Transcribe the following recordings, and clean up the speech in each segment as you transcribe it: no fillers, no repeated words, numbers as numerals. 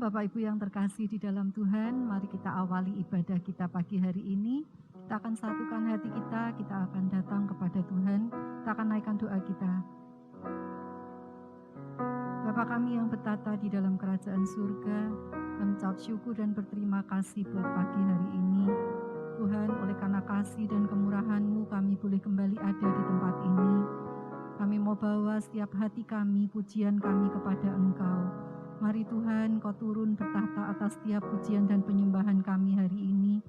Bapak Ibu yang terkasih di dalam Tuhan, mari kita awali ibadah kita pagi hari ini. Kita akan satukan hati kita akan datang kepada Tuhan, kita akan naikkan doa kita. Bapa kami yang bertata di dalam kerajaan surga, kami ucap syukur dan berterima kasih buat pagi hari ini. Tuhan, oleh karena kasih dan kemurahan-Mu, kami boleh kembali ada di tempat ini. Kami mau bawa setiap hati kami, pujian kami kepada Engkau. Mari Tuhan, Kau turun bertahta atas setiap pujian dan penyembahan kami hari ini.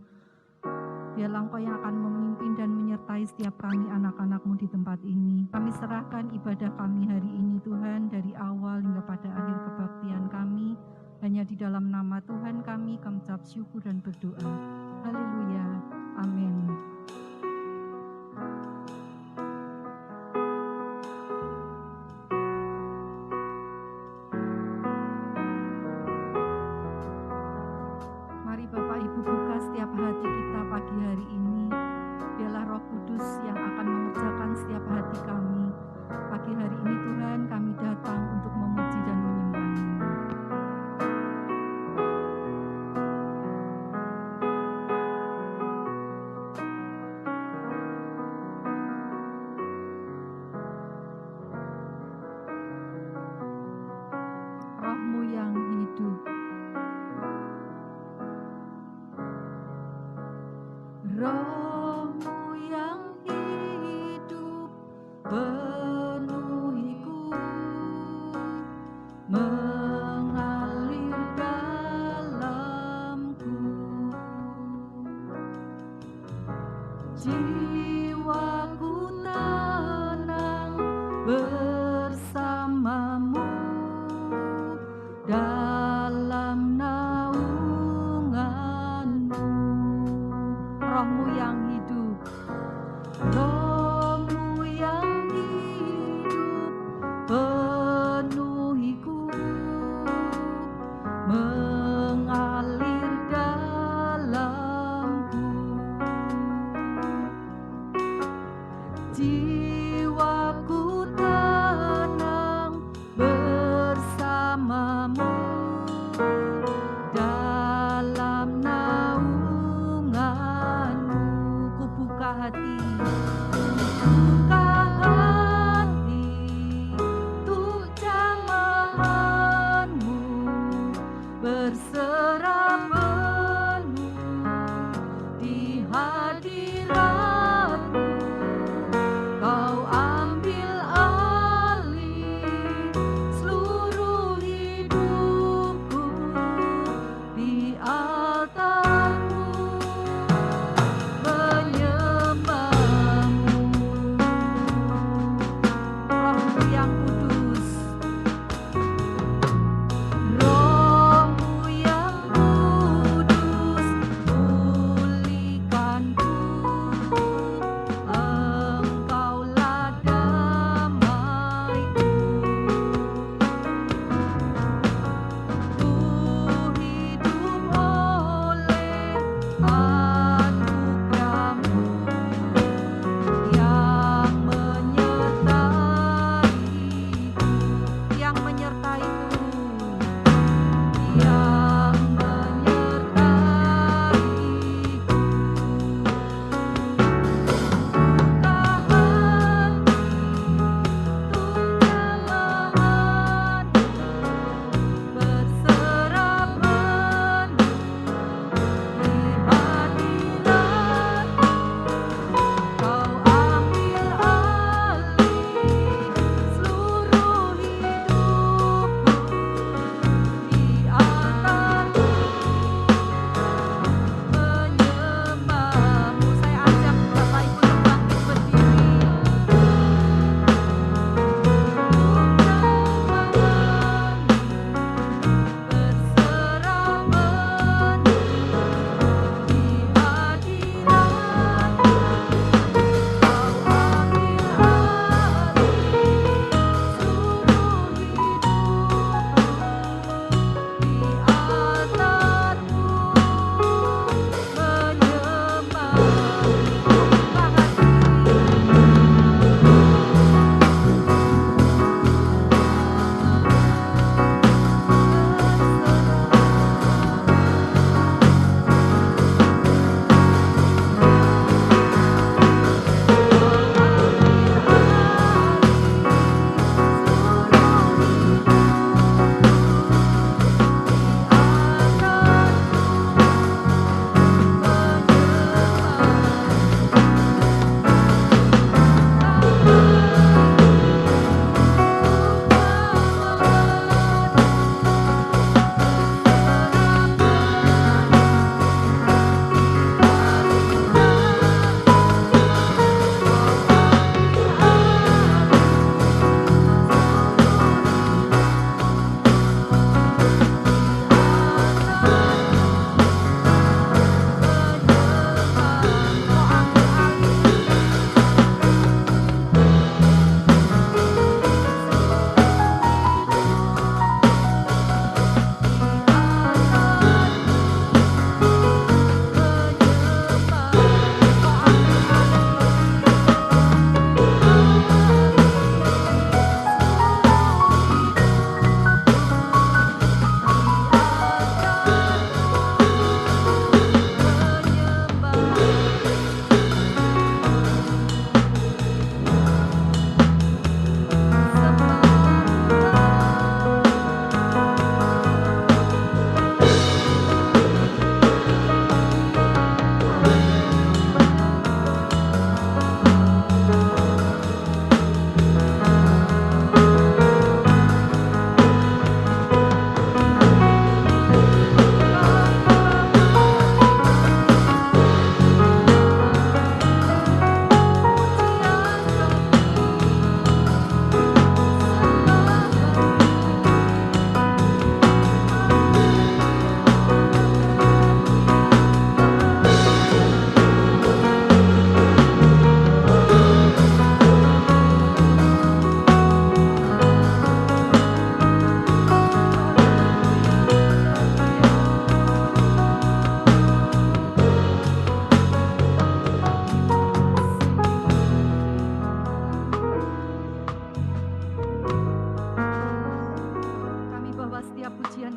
Biarlah Engkau yang akan memimpin dan menyertai setiap kami anak-anak-Mu di tempat ini. Kami serahkan ibadah kami hari ini Tuhan, dari awal hingga pada akhir kebaktian kami. Hanya di dalam nama Tuhan kami ucap syukur dan berdoa. Haleluya. Amin. Mari Bapak Ibu buka setiap hati kita pagi hari ini. Biarlah Roh Kudus yang akan mengerjakan setiap hati kami. Pagi hari ini Tuhan, kami datang untuk memuji dan menyembah-Mu. Roh-Mu yang hidup. Roh-Mu yang hidup penuhiku, mengalir dalamku. Jiwaku tenang bersama-Mu dalam naungan-Mu. Roh-Mu yang hidup, Roh-Mu yang hidup penuhiku,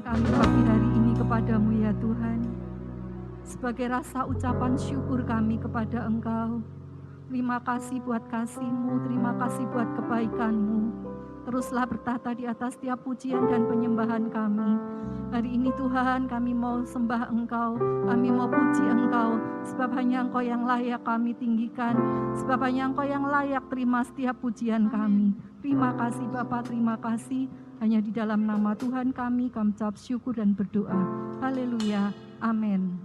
kami pagi hari ini kepadamu ya Tuhan. Sebagai rasa ucapan syukur kami kepada Engkau. Terima kasih buat kasih-Mu, terima kasih buat kebaikan-Mu. Teruslah bertata di atas setiap pujian dan penyembahan kami. Hari ini Tuhan, kami mau sembah Engkau, kami mau puji Engkau, sebab hanya Engkau yang layak kami tinggikan, sebab hanya Engkau yang layak terima setiap pujian kami. Terima kasih Bapa, terima kasih. Hanya di dalam nama Tuhan kami ucap syukur dan berdoa. Haleluya, amin.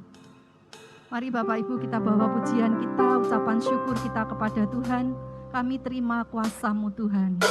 Mari Bapak Ibu kita bawa pujian kita, ucapan syukur kita kepada Tuhan. Kami terima kuasa-Mu Tuhan.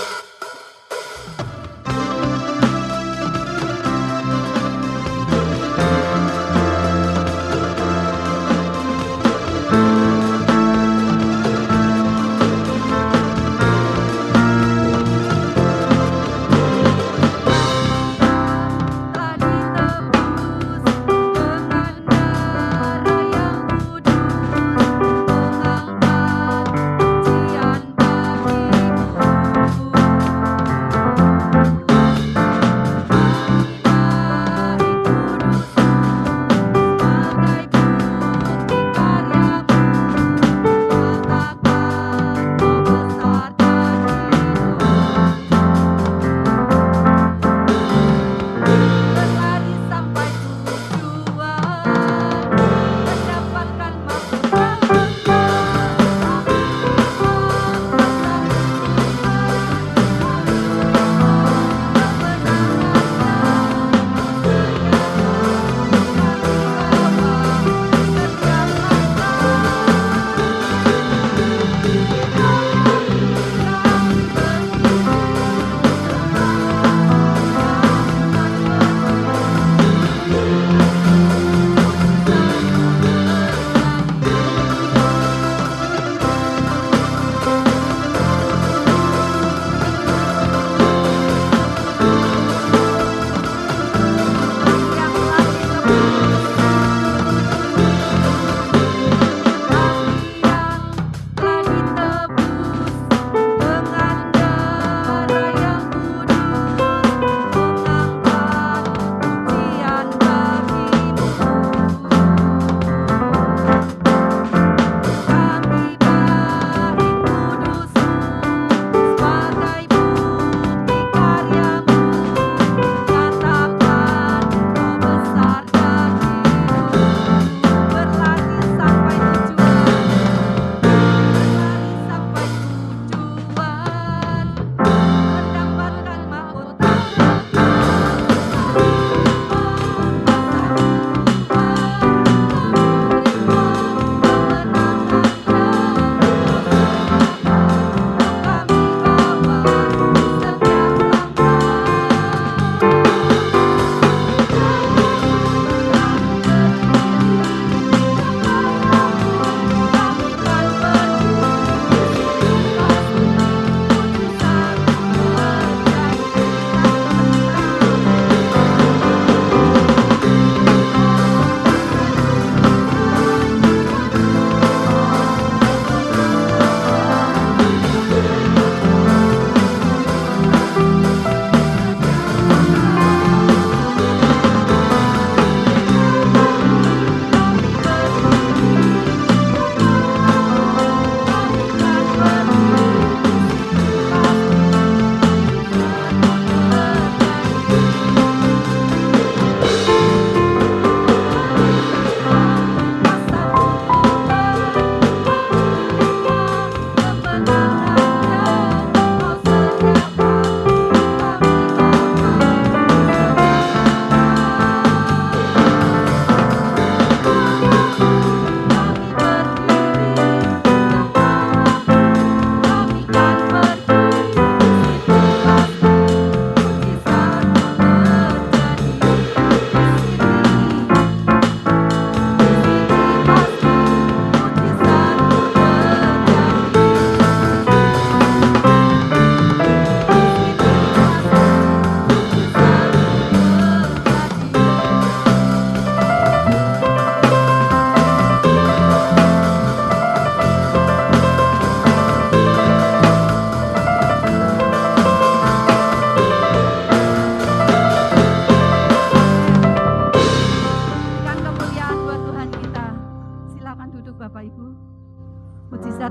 Pujian bagimu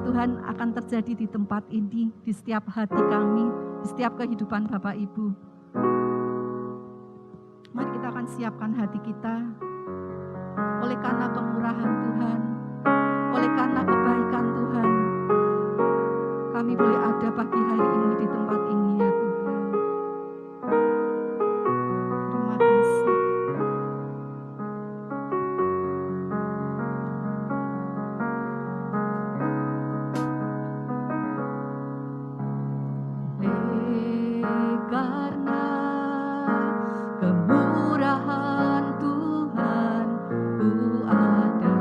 Tuhan akan terjadi di tempat ini, di setiap hati kami, di setiap kehidupan Bapak Ibu. Mari kita akan siapkan hati kita, oleh karena kemurahan Tuhan, oleh karena kebaikan Tuhan, kami boleh ada pagi hari ini di tempat ini ya Tuhan. Terima kasih. Karena kemurahan Tuhan, ku ada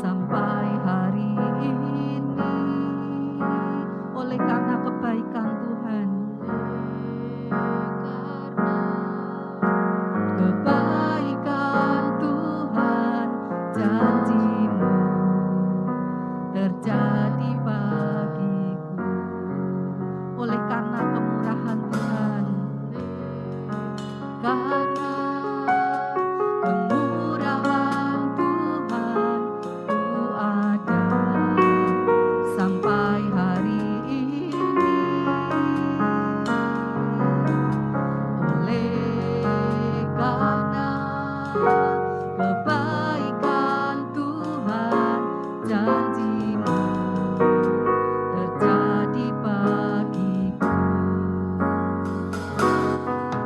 sampai hari ini. Oleh karena kebaikan Tuhan, karena kebaikan Tuhan, janji-Mu terjadi bagiku. Oleh karena kemurahan Tuhan, karena kemurahan Tuhan, ku ada sampai hari ini. Oleh karena kebaikan Tuhan, janji-Mu terjadi bagiku.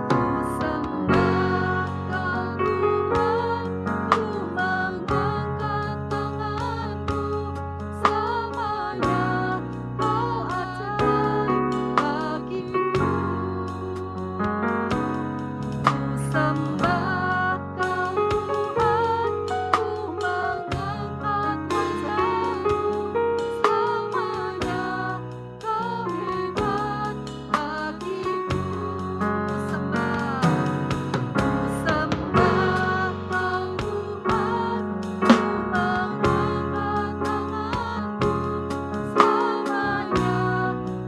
Ku sembahkan Tuhan, ku mengangkat tanganku, selamanya Kau ajaib bagiku. Ku sembahkan Tuhan, ku mengangkat wajahku, selamanya Kau hebat bagiku. Ku sembahkan Tuhan, ku mengangkat tanganku, selamanya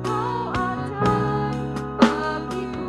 Kau ajaib bagiku.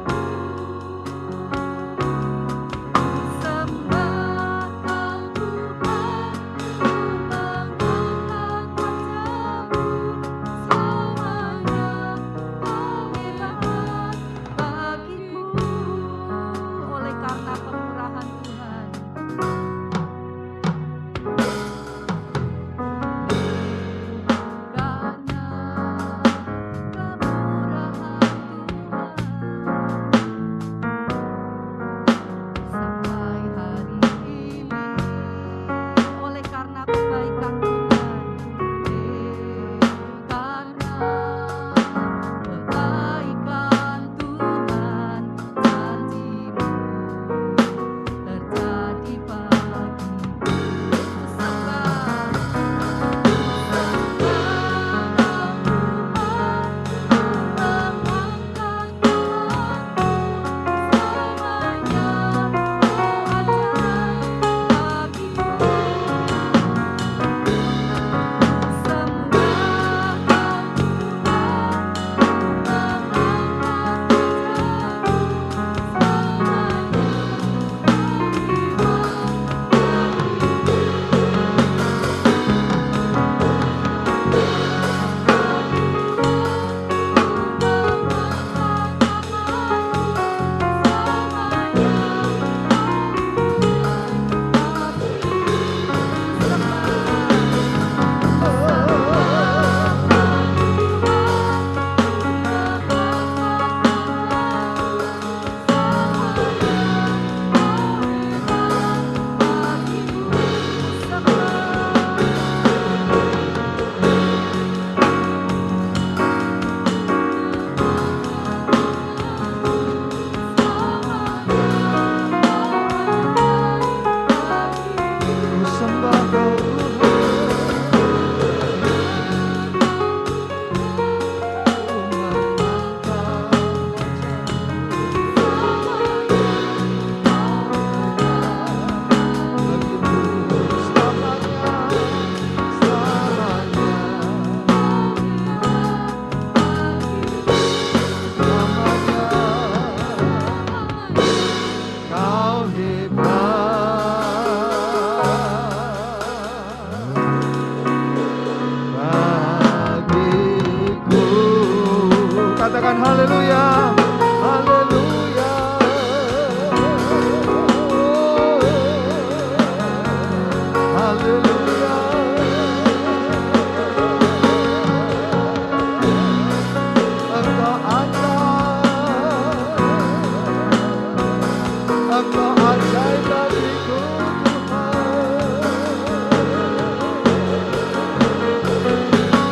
Engkau ajaib bagiku Tuhan.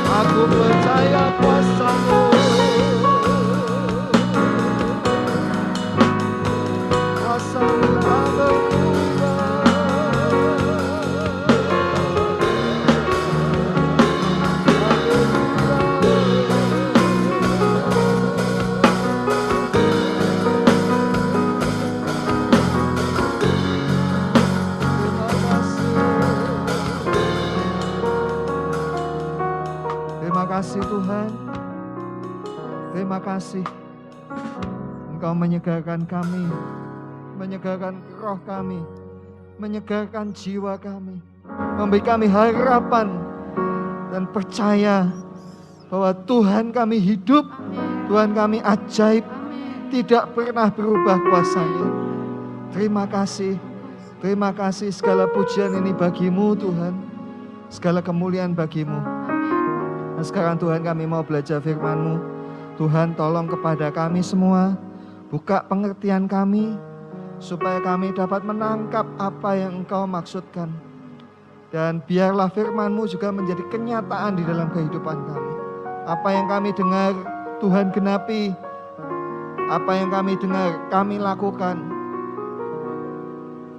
Aku percaya kuasa-Mu, kuasa-Mu tak berubah. Terima kasih Tuhan. Terima kasih Engkau menyegarkan kami, menyegarkan roh kami, menyegarkan jiwa kami, memberi kami harapan dan percaya bahwa Tuhan kami hidup, Tuhan kami ajaib, tidak pernah berubah kuasa-Nya. Terima kasih segala pujian ini bagi-Mu Tuhan, segala kemuliaan bagi-Mu. Nah, sekarang Tuhan kami mau belajar firman-Mu. Tuhan tolong kepada kami semua, buka pengertian kami, supaya kami dapat menangkap apa yang Engkau maksudkan. Dan biarlah firman-Mu juga menjadi kenyataan di dalam kehidupan kami. Apa yang kami dengar, Tuhan genapi. Apa yang kami dengar, kami lakukan.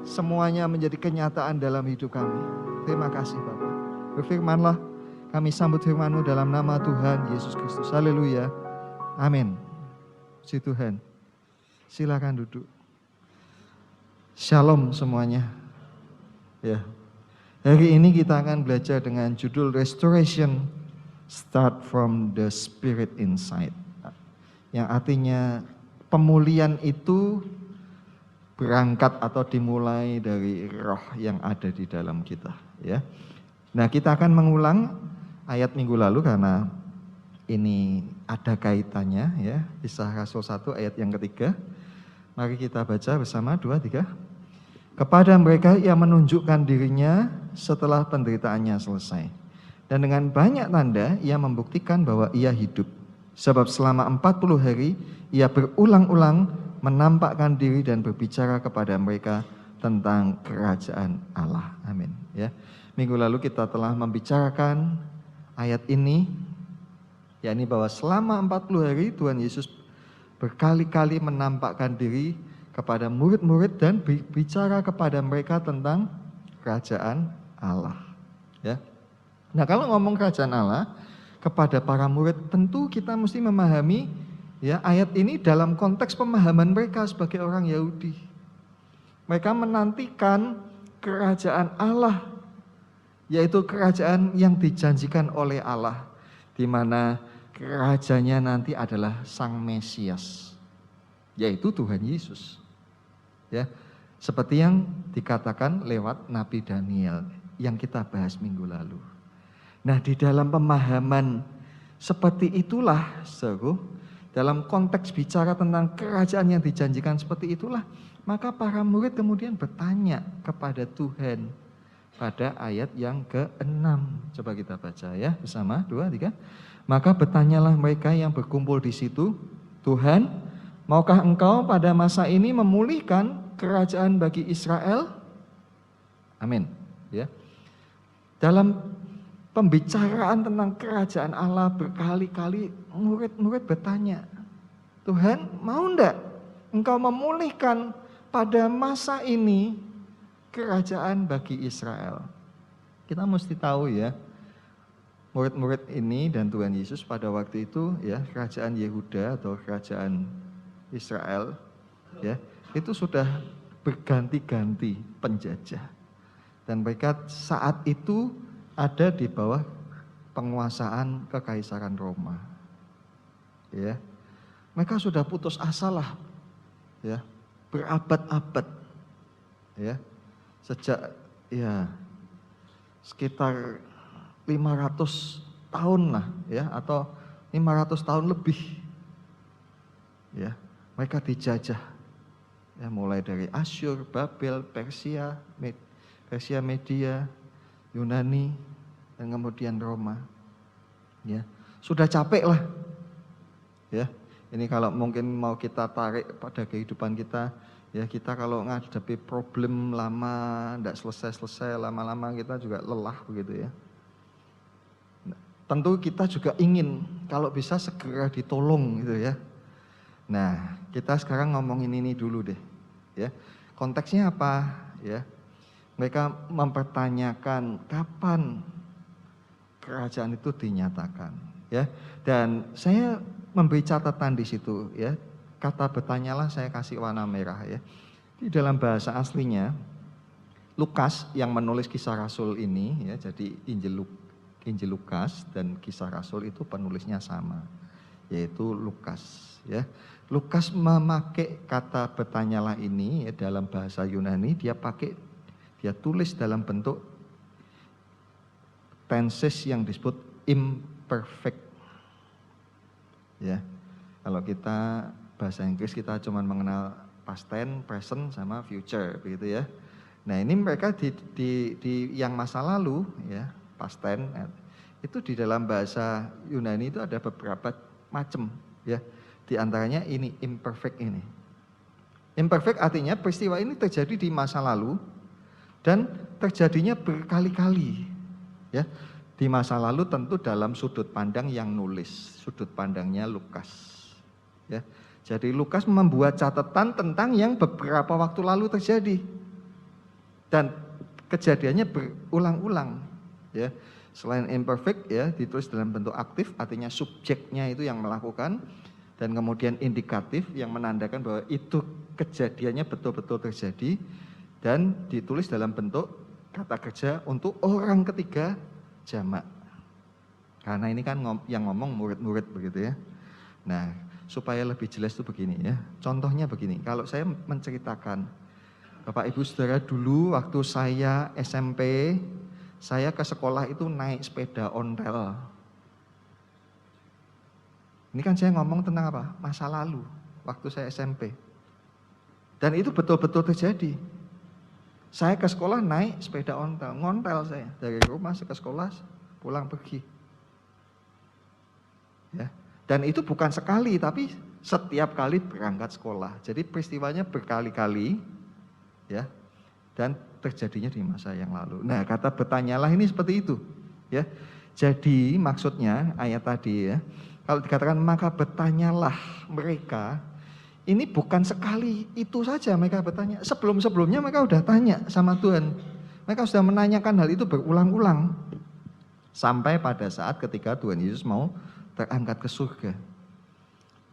Semuanya menjadi kenyataan dalam hidup kami. Terima kasih Bapak. Berfirmanlah, kami sambut firman-Mu dalam nama Tuhan Yesus Kristus. Haleluya. Amin. Puji Tuhan. Silakan duduk. Shalom semuanya. Ya. Hari ini kita akan belajar dengan judul Restoration Start from the Spirit Inside. Yang artinya pemulihan itu berangkat atau dimulai dari roh yang ada di dalam kita, ya. Nah, kita akan mengulang ayat minggu lalu karena ini ada kaitannya, ya. Kisah Rasul 1 ayat yang ketiga. Mari kita baca bersama 2, 3. Kepada mereka ia menunjukkan dirinya setelah penderitaannya selesai. Dan dengan banyak tanda ia membuktikan bahwa ia hidup. Sebab selama 40 hari ia berulang-ulang menampakkan diri dan berbicara kepada mereka tentang kerajaan Allah. Amin. Ya. Minggu lalu kita telah membicarakan ayat ini, yakni bahwa selama 40 hari Tuhan Yesus berkali-kali menampakkan diri kepada murid-murid dan bicara kepada mereka tentang kerajaan Allah. Ya. Nah, kalau ngomong kerajaan Allah kepada para murid, tentu kita mesti memahami, ya, ayat ini dalam konteks pemahaman mereka sebagai orang Yahudi. Mereka menantikan kerajaan Allah, yaitu kerajaan yang dijanjikan oleh Allah, di mana kerajaannya nanti adalah Sang Mesias, yaitu Tuhan Yesus. Ya, seperti yang dikatakan lewat Nabi Daniel yang kita bahas minggu lalu. Nah, di dalam pemahaman seperti itulah, saudara, dalam konteks bicara tentang kerajaan yang dijanjikan seperti itulah, maka para murid kemudian bertanya kepada Tuhan pada ayat yang ke-6. Coba kita baca ya bersama, 2, 3. Maka bertanyalah mereka yang berkumpul di situ, Tuhan, maukah Engkau pada masa ini memulihkan kerajaan bagi Israel? Amin. Ya. Dalam pembicaraan tentang kerajaan Allah berkali-kali murid-murid bertanya, Tuhan, mau enggak Engkau memulihkan pada masa ini kerajaan bagi Israel? Kita mesti tahu, ya, murid-murid ini dan Tuhan Yesus pada waktu itu, ya, kerajaan Yehuda atau kerajaan Israel, ya, itu sudah berganti-ganti penjajah. Dan mereka saat itu ada di bawah penguasaan kekaisaran Roma. Ya. Mereka sudah putus asa lah, ya, berabad-abad, ya. Sejak, ya, sekitar 500 tahun lah, ya, atau 500 tahun lebih. Ya, mereka dijajah. Ya, mulai dari Asyur, Babel, Persia, Media, Yunani, dan kemudian Roma. Ya, sudah capek lah. Ya, Ini kalau mungkin mau kita tarik pada kehidupan kita, ya kita kalau ngadepi problem lama, tidak selesai-selesai, lama-lama kita juga lelah begitu ya. Tentu kita juga ingin kalau bisa segera ditolong gitu ya. Nah, kita sekarang ngomongin ini dulu deh, ya. Konteksnya apa, ya? Mereka mempertanyakan kapan kerajaan itu dinyatakan, ya. Dan saya memberi catatan di situ, ya. Kata bertanyalah saya kasih warna merah, ya. Di dalam bahasa aslinya, Lukas yang menulis Kisah Rasul ini, ya. Jadi Injil Lukas dan Kisah Rasul itu penulisnya sama, yaitu Lukas, ya. Lukas memakai kata bertanyalah ini ya, dalam bahasa Yunani dia tulis dalam bentuk tenses yang disebut imperfect. Ya. Kalau kita bahasa Inggris kita cuma mengenal past tense, present sama future begitu ya. Nah, ini mereka di yang masa lalu ya, past tense itu di dalam bahasa Yunani itu ada beberapa macam ya. Di antaranya ini imperfect ini. Imperfect artinya peristiwa ini terjadi di masa lalu dan terjadinya berkali-kali. Ya. Di masa lalu tentu dalam sudut pandang yang nulis, sudut pandangnya Lukas. Ya. Jadi Lukas membuat catatan tentang yang beberapa waktu lalu terjadi. Dan kejadiannya berulang-ulang, ya. Selain imperfect ya ditulis dalam bentuk aktif, artinya subjeknya itu yang melakukan. Dan kemudian indikatif yang menandakan bahwa itu kejadiannya betul-betul terjadi dan ditulis dalam bentuk kata kerja untuk orang ketiga jamak. Karena ini kan yang ngomong murid-murid begitu ya. Nah, supaya lebih jelas itu begini ya. Contohnya begini, kalau saya menceritakan Bapak Ibu Saudara dulu waktu saya SMP, saya ke sekolah itu naik sepeda ontel. Ini kan saya ngomong tentang apa? Masa lalu, waktu saya SMP. Dan itu betul-betul terjadi. Saya ke sekolah naik sepeda ontel, ngontel saya. Dari rumah ke sekolah, pulang pergi. Ya. Dan itu bukan sekali, tapi setiap kali berangkat sekolah. Jadi peristiwanya berkali-kali, ya. Dan terjadinya di masa yang lalu. Nah, kata bertanyalah ini seperti itu. Ya. Jadi maksudnya ayat tadi ya. Kalau dikatakan maka bertanyalah mereka, ini bukan sekali itu saja mereka bertanya. Sebelum-sebelumnya mereka sudah tanya sama Tuhan. Mereka sudah menanyakan hal itu berulang-ulang. Sampai pada saat ketika Tuhan Yesus mau terangkat ke surga.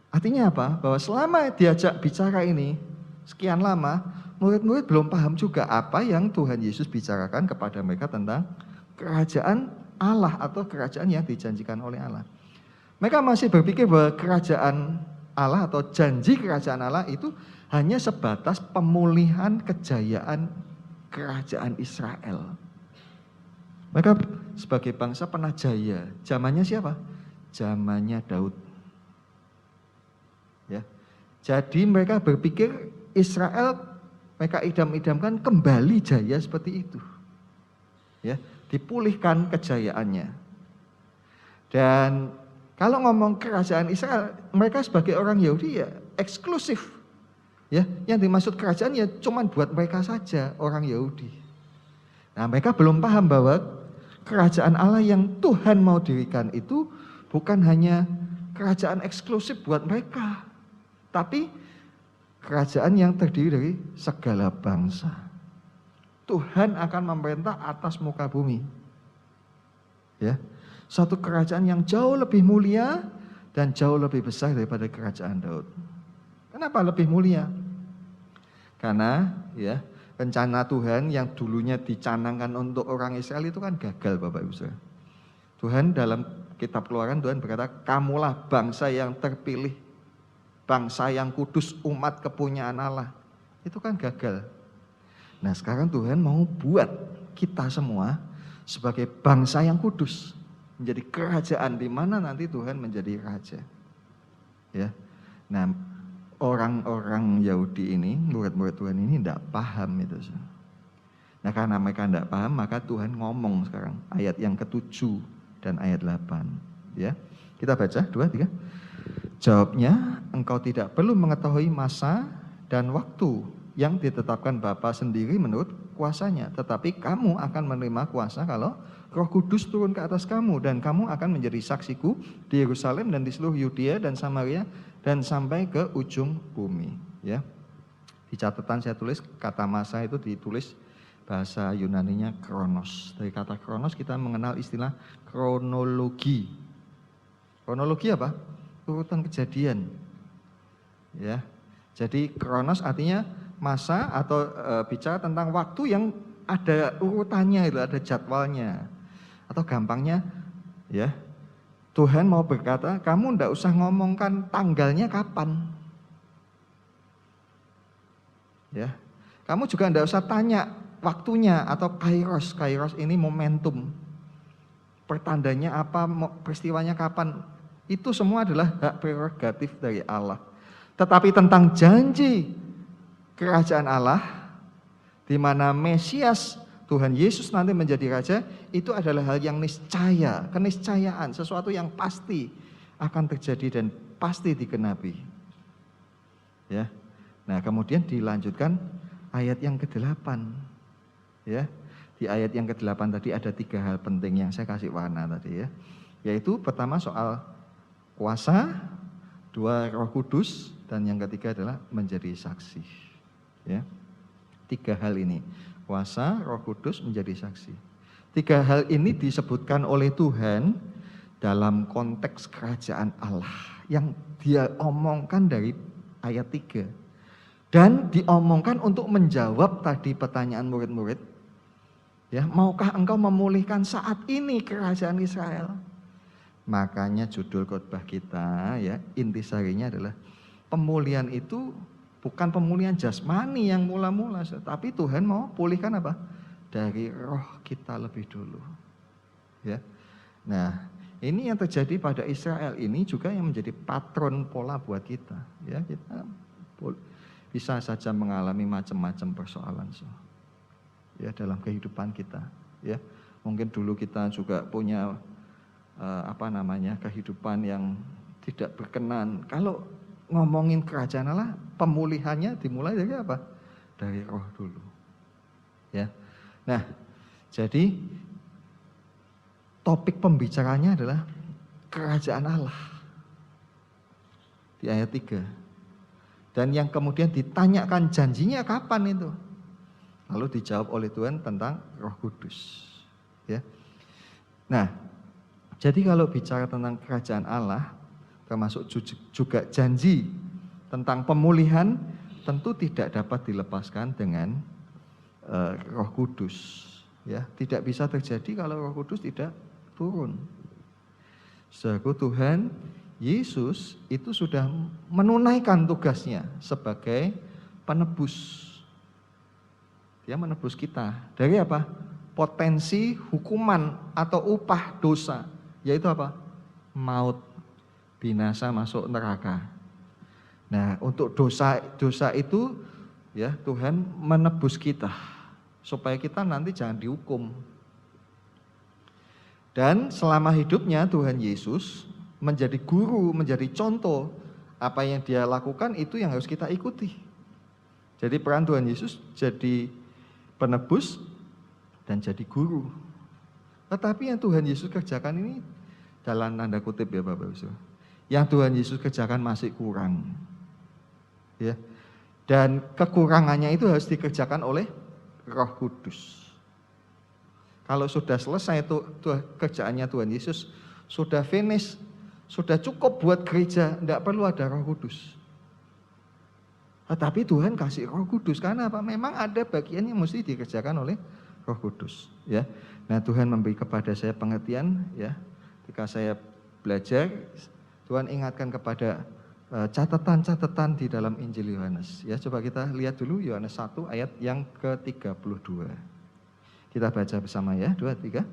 Artinya apa? Bahwa selama diajak bicara ini, sekian lama, murid-murid belum paham juga apa yang Tuhan Yesus bicarakan kepada mereka tentang kerajaan Allah atau kerajaan yang dijanjikan oleh Allah. Mereka masih berpikir bahwa kerajaan Allah atau janji kerajaan Allah itu hanya sebatas pemulihan kejayaan kerajaan Israel. Mereka sebagai bangsa pernah jaya. Zamannya siapa? Zamannya Daud. Ya. Jadi mereka berpikir Israel mereka idam-idamkan kembali jaya seperti itu. Ya, dipulihkan kejayaannya. Dan kalau ngomong kerajaan Israel, mereka sebagai orang Yahudi ya eksklusif. Ya, yang dimaksud kerajaan ya cuma buat mereka saja orang Yahudi. Nah, mereka belum paham bahwa kerajaan Allah yang Tuhan mau dirikan itu bukan hanya kerajaan eksklusif buat mereka, tapi kerajaan yang terdiri dari segala bangsa. Tuhan akan memerintah atas muka bumi. Ya. Satu kerajaan yang jauh lebih mulia dan jauh lebih besar daripada kerajaan Daud. Kenapa lebih mulia? Karena ya rencana Tuhan yang dulunya dicanangkan untuk orang Israel itu kan gagal Bapak Ibu Saudara. Tuhan dalam kitab Keluaran Tuhan berkata, kamulah bangsa yang terpilih, bangsa yang kudus, umat kepunyaan Allah. Itu kan gagal. Nah sekarang Tuhan mau buat kita semua sebagai bangsa yang kudus. Menjadi kerajaan di mana nanti Tuhan menjadi raja. Ya. Nah, orang-orang Yahudi ini, murid-murid Tuhan ini tidak paham itu. Nah, karena mereka tidak paham, maka Tuhan ngomong sekarang ayat yang ke-7 dan ayat 8, ya. Kita baca 2, 3. Jawabnya, engkau tidak perlu mengetahui masa dan waktu yang ditetapkan Bapa sendiri menurut kuasanya. Tetapi kamu akan menerima kuasa kalau Roh Kudus turun ke atas kamu. Dan kamu akan menjadi saksiku di Yerusalem dan di seluruh Yudea dan Samaria dan sampai ke ujung bumi. Ya. Di catatan saya tulis kata masa itu ditulis bahasa Yunaninya kronos. Dari kata kronos kita mengenal istilah kronologi. Kronologi apa? Urutan kejadian. Ya. Jadi kronos artinya masa atau bicara tentang waktu yang ada urutannya, itu ada jadwalnya. Atau gampangnya ya, Tuhan mau berkata, kamu ndak usah ngomongkan tanggalnya kapan. Ya. Kamu juga ndak usah tanya waktunya atau kairos. Kairos ini momentum. Pertandanya apa, peristiwanya kapan. Itu semua adalah hak prerogatif dari Allah. Tetapi tentang janji kerajaan Allah, di mana Mesias Tuhan Yesus nanti menjadi raja, itu adalah hal yang niscaya, keniscayaan, sesuatu yang pasti akan terjadi dan pasti digenapi. Ya. Nah, kemudian dilanjutkan ayat yang ke-8. Ya. Di ayat yang ke-8 tadi ada 3 hal penting yang saya kasih warna tadi ya. Yaitu pertama soal kuasa, 2 Roh Kudus, dan yang ketiga adalah menjadi saksi. Ya. 3 hal ini, kuasa, Roh Kudus, menjadi saksi. 3 hal ini disebutkan oleh Tuhan dalam konteks kerajaan Allah yang dia omongkan dari ayat 3. Dan diomongkan untuk menjawab tadi pertanyaan murid-murid. Ya, maukah engkau memulihkan saat ini kerajaan Israel? Makanya judul khotbah kita ya, intisarinya adalah pemulihan itu bukan pemulihan jasmani yang mula-mula, tapi Tuhan mau pulihkan apa? Dari roh kita lebih dulu. Ya. Nah, ini yang terjadi pada Israel ini juga yang menjadi patron pola buat kita. Ya, kita bisa saja mengalami macam-macam persoalan ya dalam kehidupan kita. Ya, mungkin dulu kita juga punya kehidupan yang tidak berkenan. Kalau ngomongin kerajaan Allah, pemulihannya dimulai dari apa? Dari roh dulu. Ya. Nah, jadi topik pembicaranya adalah kerajaan Allah. Di ayat 3. Dan yang kemudian ditanyakan janjinya kapan itu? Lalu dijawab oleh Tuhan tentang Roh Kudus. Ya. Nah, jadi kalau bicara tentang kerajaan Allah, termasuk juga janji tentang pemulihan, tentu tidak dapat dilepaskan dengan Roh Kudus. Ya, tidak bisa terjadi kalau Roh Kudus tidak turun. Saudaraku, Tuhan Yesus itu sudah menunaikan tugasnya sebagai penebus. Dia menebus kita dari apa? Potensi hukuman atau upah dosa, yaitu apa? Maut, binasa, masuk neraka. Nah, untuk dosa itu ya Tuhan menebus kita supaya kita nanti jangan dihukum. Dan selama hidupnya Tuhan Yesus menjadi guru, menjadi contoh. Apa yang dia lakukan itu yang harus kita ikuti. Jadi peran Tuhan Yesus jadi penebus dan jadi guru. Tetapi yang Tuhan Yesus kerjakan ini dalam tanda kutip ya Bapak Ibu. Yang Tuhan Yesus kerjakan masih kurang. Ya. Dan kekurangannya itu harus dikerjakan oleh Roh Kudus. Kalau sudah selesai itu kerjaannya Tuhan Yesus, sudah finish, sudah cukup buat gereja, tidak perlu ada Roh Kudus. Tetapi Tuhan kasih Roh Kudus karena apa? Memang ada bagian yang mesti dikerjakan oleh Roh Kudus. Ya. Nah, Tuhan memberi kepada saya pengertian, ya. Ketika saya belajar, Tuhan ingatkan kepada catatan-catatan di dalam Injil Yohanes. Ya, coba kita lihat dulu Yohanes 1 ayat yang ke-32. Kita baca bersama ya, 2, 3.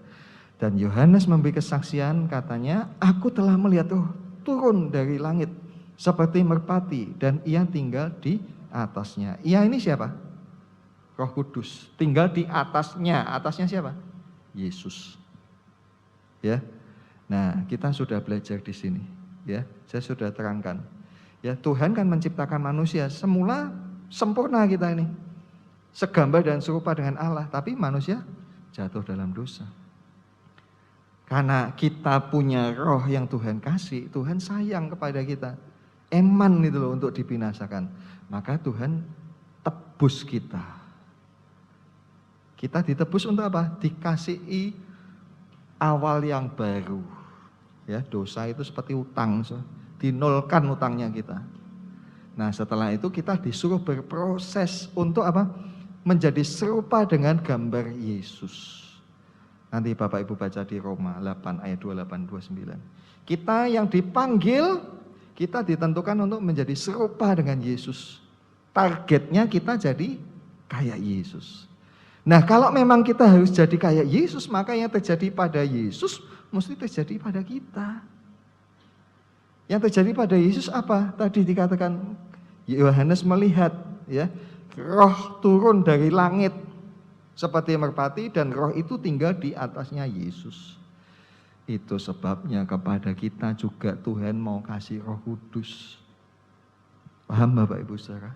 Dan Yohanes memberi kesaksian, katanya, aku telah melihat Roh turun dari langit seperti merpati dan ia tinggal di atasnya. Ia ini siapa? Roh Kudus. Tinggal di atasnya. Atasnya siapa? Yesus. Ya. Nah, kita sudah belajar di sini. Ya, saya sudah terangkan. Ya, Tuhan kan menciptakan manusia, semula sempurna kita ini. Segambar dan serupa dengan Allah, tapi manusia jatuh dalam dosa. Karena kita punya roh yang Tuhan kasih, Tuhan sayang kepada kita. Eman itu loh untuk dibinasakan. Maka Tuhan tebus kita. Kita ditebus untuk apa? Dikasihi awal yang baru. Ya, dosa itu seperti utang, dinolkan utangnya kita. Nah, setelah itu kita disuruh berproses untuk apa? Menjadi serupa dengan gambar Yesus. Nanti Bapak Ibu baca di Roma 8 ayat 28-29. Kita yang dipanggil, kita ditentukan untuk menjadi serupa dengan Yesus. Targetnya kita jadi kayak Yesus. Nah, kalau memang kita harus jadi kayak Yesus, maka yang terjadi pada Yesus mesti terjadi pada kita. Yang terjadi pada Yesus apa? Tadi dikatakan Yohanes melihat, ya, roh turun dari langit seperti merpati dan roh itu tinggal di atasnya Yesus. Itu sebabnya kepada kita juga Tuhan mau kasih Roh Kudus. Paham Bapak Ibu Saudara?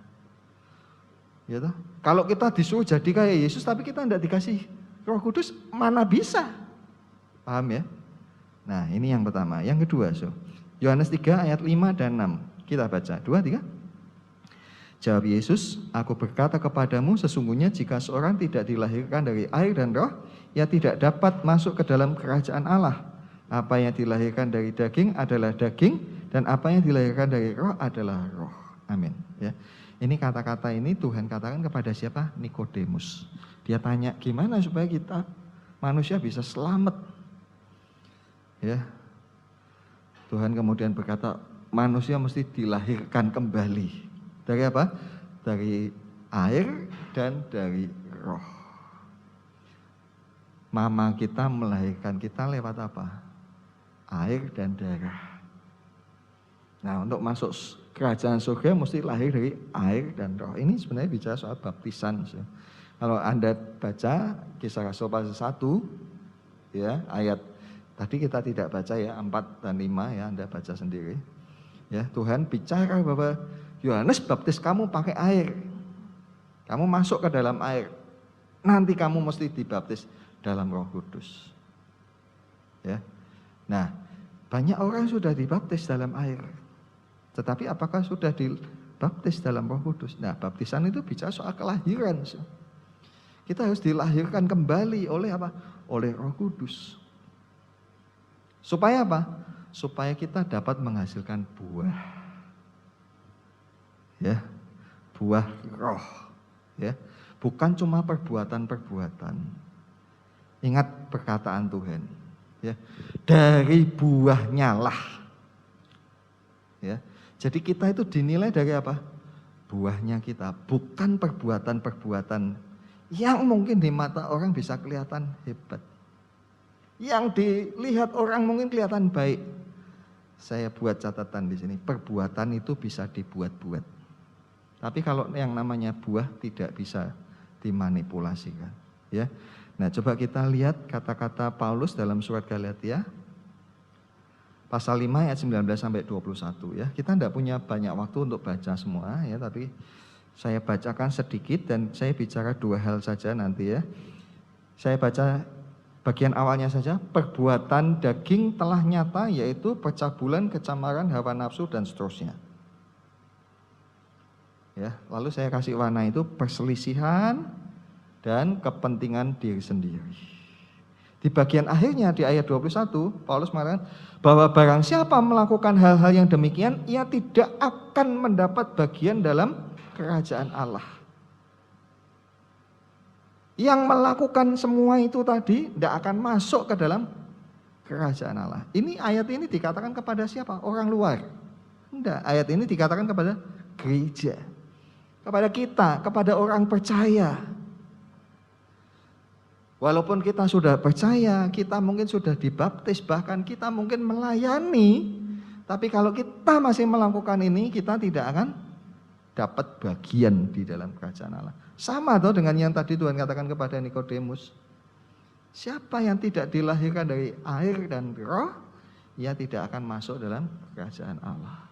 Ya toh? Kalau kita disuruh jadi kayak Yesus tapi kita tidak dikasih Roh Kudus, mana bisa? Paham ya? Nah, ini yang pertama. Yang kedua, Yohanes 3 ayat 5 dan 6. Kita baca, 2, 3. Jawab Yesus, aku berkata kepadamu, sesungguhnya jika seorang tidak dilahirkan dari air dan roh, ia tidak dapat masuk ke dalam kerajaan Allah. Apa yang dilahirkan dari daging adalah daging, dan apa yang dilahirkan dari roh adalah roh. Amin. Ya. Ini kata-kata ini Tuhan katakan kepada siapa? Nikodemus. Dia tanya, gimana supaya kita manusia bisa selamat? Ya. Tuhan kemudian berkata, manusia mesti dilahirkan kembali. Dari apa? Dari air dan dari roh. Mama kita melahirkan kita lewat apa? Air dan darah. Nah, untuk masuk kerajaan surga mesti lahir dari air dan roh. Ini sebenarnya bicara soal baptisan. Kalau Anda baca Kisah Rasul pasal 1, ya, ayat tadi kita tidak baca ya, 4 dan 5 ya, Anda baca sendiri. Ya, Tuhan bicara bahwa Yohanes baptis kamu pakai air. Kamu masuk ke dalam air. Nanti kamu mesti dibaptis dalam Roh Kudus. Ya. Nah, banyak orang sudah dibaptis dalam air. Tetapi apakah sudah dibaptis dalam Roh Kudus? Nah, baptisan itu bicara soal kelahiran. Kita harus dilahirkan kembali oleh apa? Oleh Roh Kudus. Supaya apa? Supaya kita dapat menghasilkan buah. Ya. Buah roh. Ya. Bukan cuma perbuatan-perbuatan. Ingat perkataan Tuhan. Ya. Dari buahnya lah. Ya. Jadi kita itu dinilai dari apa? Buahnya kita, bukan perbuatan-perbuatan yang mungkin di mata orang bisa kelihatan hebat. Yang dilihat orang mungkin kelihatan baik. Saya buat catatan di sini, perbuatan itu bisa dibuat-buat. Tapi kalau yang namanya buah tidak bisa dimanipulasikan, ya. Nah, coba kita lihat kata-kata Paulus dalam surat Galatia pasal 5 ayat 19 sampai 21 ya. Kita tidak punya banyak waktu untuk baca semua ya, tapi saya bacakan sedikit dan saya bicara 2 hal saja nanti ya. Saya baca bagian awalnya saja. Perbuatan daging telah nyata, yaitu pencabulan, kecemaran, hawa nafsu dan seterusnya. Ya, lalu saya kasih warna itu perselisihan dan kepentingan diri sendiri. Di bagian akhirnya di ayat 21, Paulus mengatakan bahwa barang siapa melakukan hal-hal yang demikian, ia tidak akan mendapat bagian dalam kerajaan Allah. Yang melakukan semua itu tadi tidak akan masuk ke dalam kerajaan Allah. Ini ayat ini dikatakan kepada siapa? Orang luar. Tidak, ayat ini dikatakan kepada gereja. Kepada kita, kepada orang percaya. Walaupun kita sudah percaya, kita mungkin sudah dibaptis, bahkan kita mungkin melayani, tapi kalau kita masih melakukan ini, kita tidak akan dapat bagian di dalam kerajaan Allah. Sama toh dengan yang tadi Tuhan katakan kepada Nikodemus. Siapa yang tidak dilahirkan dari air dan roh, ia tidak akan masuk dalam kerajaan Allah.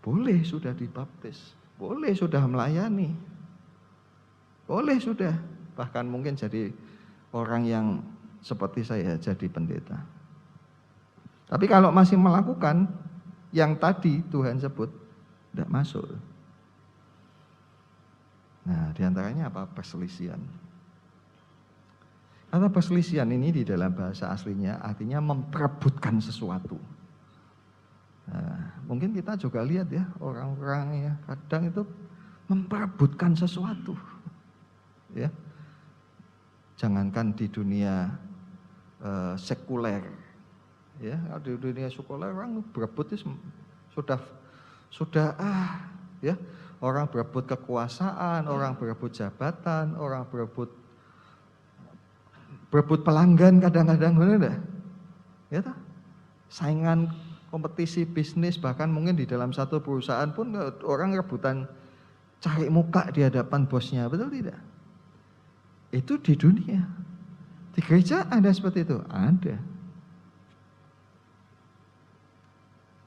Boleh sudah dibaptis, boleh sudah melayani, boleh sudah bahkan mungkin jadi orang yang seperti saya jadi pendeta. Tapi kalau masih melakukan yang tadi Tuhan sebut, tidak masuk. Nah, diantaranya apa? Perselisihan. Kata perselisihan ini di dalam bahasa aslinya artinya memperebutkan sesuatu. Nah, mungkin kita juga lihat ya orang-orang ya kadang itu memperebutkan sesuatu. Ya, jangankan di dunia sekuler, ya di dunia sekuler orang berebut itu sudah ya orang berebut kekuasaan, orang berebut jabatan, orang berebut pelanggan kadang-kadang benar enggak? Ya toh? Saingan kompetisi bisnis bahkan mungkin di dalam satu perusahaan pun orang rebutan cari muka di hadapan bosnya, betul tidak? Itu di dunia. Di gereja ada seperti itu? Ada.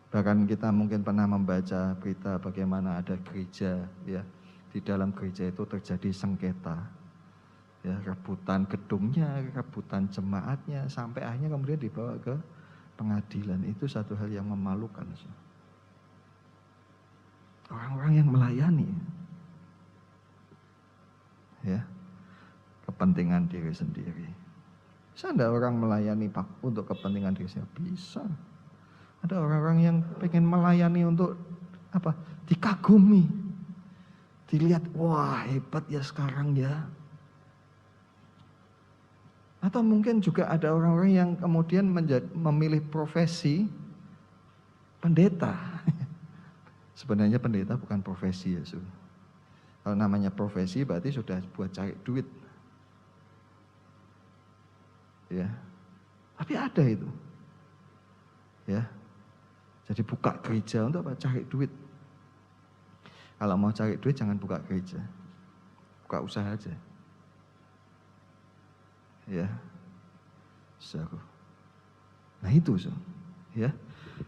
Bahkan kita mungkin pernah membaca berita bagaimana ada gereja ya, di dalam gereja itu terjadi sengketa. Ya, rebutan gedungnya, rebutan jemaatnya sampai akhirnya kemudian dibawa ke pengadilan. Itu satu hal yang memalukan. Orang-orang yang melayani ya, kepentingan diri sendiri. Bisa enggak orang melayani untuk kepentingan diri sendiri? Bisa. Ada orang-orang yang pengen melayani untuk apa? Dikagumi. Dilihat, wah hebat ya sekarang ya. Atau mungkin juga ada orang-orang yang kemudian memilih profesi pendeta. Sebenarnya pendeta bukan profesi ya. Kalau namanya profesi berarti sudah buat cari duit. Ya. Tapi ada itu. Ya. Jadi buka gereja untuk apa? Cari duit. Kalau mau cari duit jangan buka gereja. Buka usaha aja. Ya. Saudara. Nah itu, ya.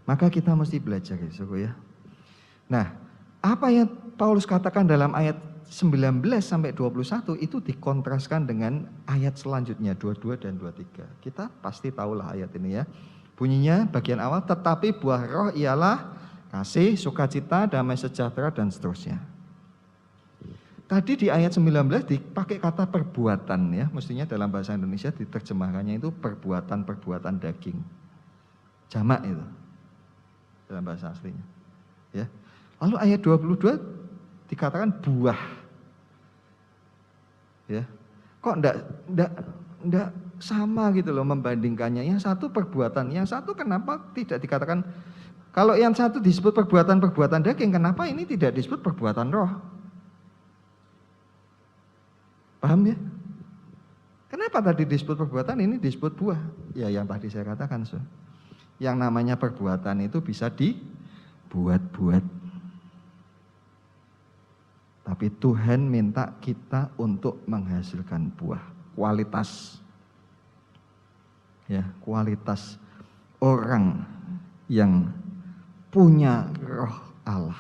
Maka kita mesti belajar ya, saudara ya. Nah, apa yang Paulus katakan dalam ayat 19 sampai 21 itu dikontraskan dengan ayat selanjutnya 22 dan 23. Kita pasti tahulah ayat ini ya. Bunyinya bagian awal, tetapi buah roh ialah kasih, sukacita, damai sejahtera dan seterusnya. Tadi di ayat 19 dipakai kata perbuatan ya, mestinya dalam bahasa Indonesia diterjemahkannya itu perbuatan-perbuatan daging. Jamak itu dalam bahasa aslinya. Ya. Lalu ayat 22 dikatakan buah. Ya. Kok enggak sama gitu loh membandingkannya. Yang satu perbuatan, yang satu kenapa tidak dikatakan, kalau yang satu disebut perbuatan-perbuatan daging, kenapa ini tidak disebut perbuatan roh? Paham ya? Kenapa tadi disebut perbuatan, ini disebut buah? Ya yang tadi saya katakan. Yang namanya perbuatan itu bisa dibuat-buat. Tapi Tuhan minta kita untuk menghasilkan buah, kualitas. Ya, kualitas orang yang punya roh Allah.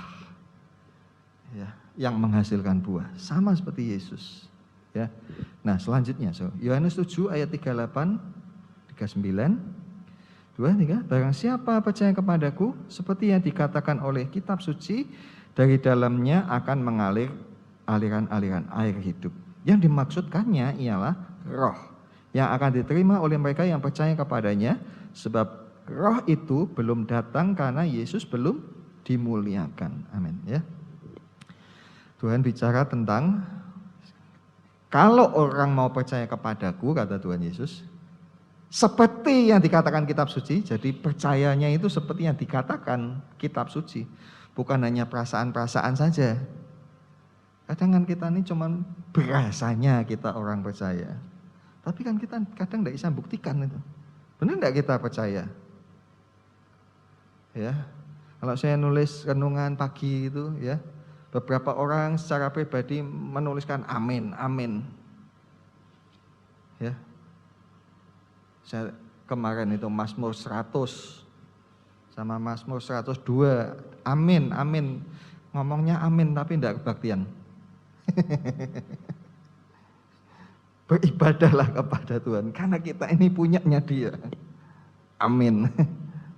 Ya, yang menghasilkan buah, sama seperti Yesus. Ya. Nah, selanjutnya Yohanes 7 ayat 38, 39, 23, barang siapa percaya kepadaku, seperti yang dikatakan oleh kitab suci, dari dalamnya akan mengalir aliran-aliran air hidup. Yang dimaksudkannya ialah roh yang akan diterima oleh mereka yang percaya kepadanya, sebab roh itu belum datang karena Yesus belum dimuliakan. Amin ya. Tuhan bicara tentang kalau orang mau percaya kepadaku, kata Tuhan Yesus, seperti yang dikatakan kitab suci. Jadi percayanya itu seperti yang dikatakan kitab suci, bukan hanya perasaan-perasaan saja. Kadang kan kita ini cuman berasanya kita orang percaya, tapi kan kita kadang tidak bisa buktikan itu. Benar tidak kita percaya? Ya, kalau saya nulis renungan pagi itu ya, beberapa orang secara pribadi menuliskan amin, amin. Ya, kemarin itu Mazmur 100 sama Mazmur 102. Amin, amin. Ngomongnya amin tapi tidak kebaktian. Beribadahlah kepada Tuhan karena kita ini punyanya Dia. Amin.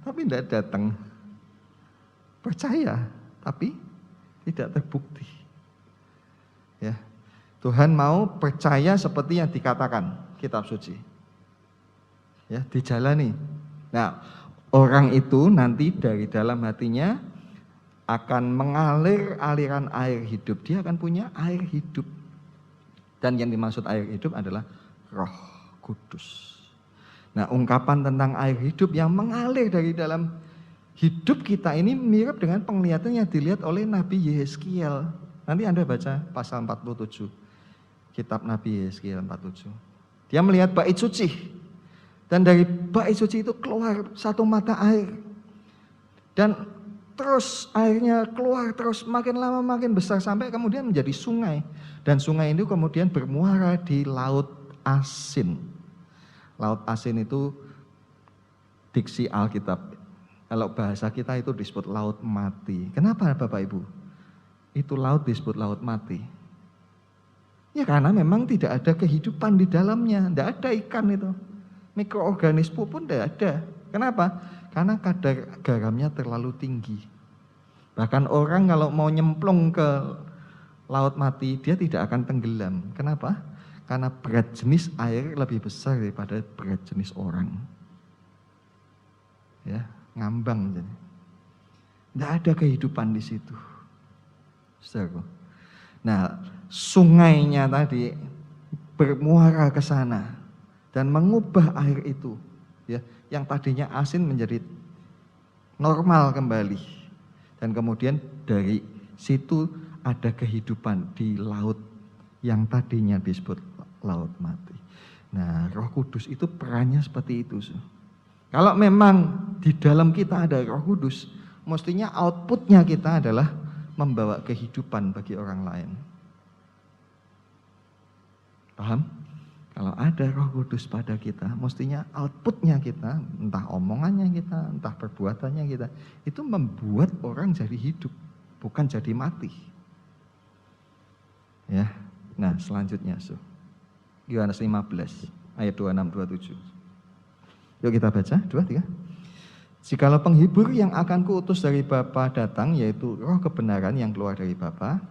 Tapi tidak datang. Percaya tapi tidak terbukti. Ya. Tuhan mau percaya seperti yang dikatakan kitab suci. Ya, dijalani. Nah, orang itu nanti dari dalam hatinya akan mengalir aliran air hidup. Dia akan punya air hidup. Dan yang dimaksud air hidup adalah Roh Kudus. Nah, ungkapan tentang air hidup yang mengalir dari dalam hidup kita ini mirip dengan penglihatan yang dilihat oleh Nabi Yeskiel. Nanti Anda baca pasal 47. Kitab Nabi Yeskiel 47. Dia melihat bait suci. Dan dari bait suci itu keluar satu mata air. Dan terus airnya keluar terus makin lama makin besar sampai kemudian menjadi sungai. Dan sungai itu kemudian bermuara di Laut Asin. Laut Asin itu diksi Alkitab. Kalau bahasa kita itu disebut laut mati. Kenapa Bapak Ibu? Itu laut disebut laut mati. Ya karena memang tidak ada kehidupan di dalamnya. Tidak ada ikan itu. Mikroorganisme pun tidak ada. Kenapa? Karena kadar garamnya terlalu tinggi. Bahkan orang kalau mau nyemplung ke laut mati, dia tidak akan tenggelam. Kenapa? Karena berat jenis air lebih besar daripada berat jenis orang. Ya, ngambang jadi. Tidak ada kehidupan di situ. Saudaraku. Nah, sungainya tadi bermuara ke sana dan mengubah air itu, ya, yang tadinya asin menjadi normal kembali. Dan kemudian dari situ ada kehidupan di laut yang tadinya disebut laut mati. Nah, Roh Kudus itu perannya seperti itu. Kalau memang di dalam kita ada Roh Kudus, mestinya outputnya kita adalah membawa kehidupan bagi orang lain. Paham? Kalau ada Roh Kudus pada kita, mestinya outputnya kita, entah omongannya kita, entah perbuatannya kita, itu membuat orang jadi hidup, bukan jadi mati. Ya, nah selanjutnya, Yohanes 15 ayat 26-27. Yuk kita baca, 2, 3. Jikalau penghibur yang akan kuutus dari Bapa datang, yaitu Roh kebenaran yang keluar dari Bapa,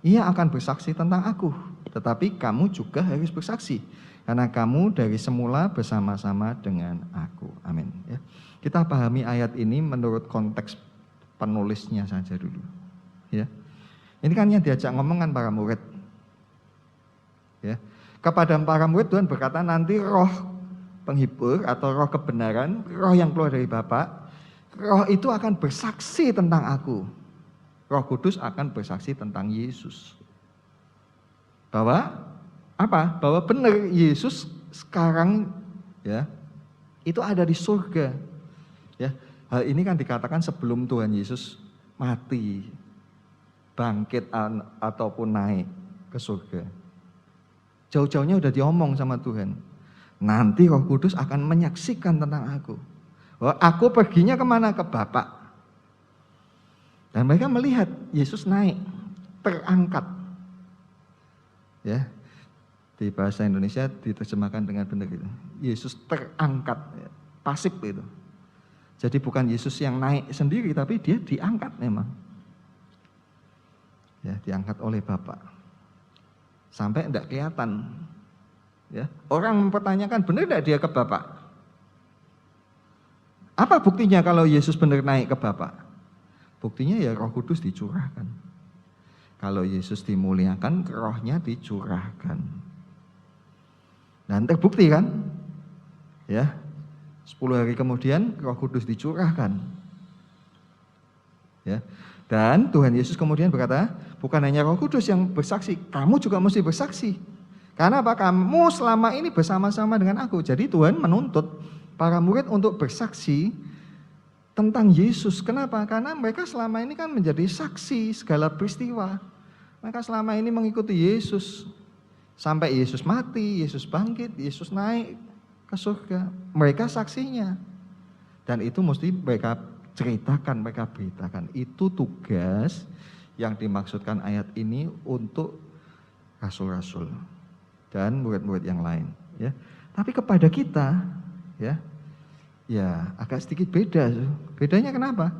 ia akan bersaksi tentang aku. Tetapi kamu juga harus bersaksi, karena kamu dari semula bersama-sama dengan aku. Amin. Ya. Kita pahami ayat ini menurut konteks penulisnya saja dulu. Ya. Ini kan yang diajak ngomongan para murid. Ya. Kepada para murid Tuhan berkata nanti roh penghibur atau roh kebenaran, roh yang keluar dari Bapa, roh itu akan bersaksi tentang aku. Roh Kudus akan bersaksi tentang Yesus. Bahwa apa? Bahwa benar Yesus sekarang ya itu ada di surga. Ya, hal ini kan dikatakan sebelum Tuhan Yesus mati, bangkit ataupun naik ke surga. Jauh-jauhnya udah diomong sama Tuhan. Nanti Roh Kudus akan menyaksikan tentang aku. Bahwa aku perginya kemana? Ke Bapa. Dan mereka melihat Yesus naik, terangkat. Ya, di bahasa Indonesia diterjemahkan dengan benar itu. Yesus terangkat, ya, pasif itu. Jadi bukan Yesus yang naik sendiri, tapi dia diangkat memang. Ya, diangkat oleh Bapa. Sampai tidak kelihatan. Ya, orang mempertanyakan benar tidak dia ke Bapa? Apa buktinya kalau Yesus benar naik ke Bapa? Buktinya ya Roh Kudus dicurahkan. Kalau Yesus dimuliakan, rohnya dicurahkan. Dan terbukti kan? Ya, 10 hari kemudian Roh Kudus dicurahkan. Ya. Dan Tuhan Yesus kemudian berkata, bukan hanya Roh Kudus yang bersaksi, kamu juga mesti bersaksi. Karena apa? Kamu selama ini bersama-sama dengan aku. Jadi Tuhan menuntut para murid untuk bersaksi tentang Yesus. Kenapa? Karena mereka selama ini kan menjadi saksi segala peristiwa. Mereka selama ini mengikuti Yesus. Sampai Yesus mati, Yesus bangkit, Yesus naik. ke surga. Mereka saksinya. Dan itu mesti mereka ceritakan, mereka beritakan. Itu tugas yang dimaksudkan ayat ini untuk rasul-rasul dan murid-murid yang lain. Ya. Tapi kepada kita, ya agak sedikit beda. Bedanya kenapa?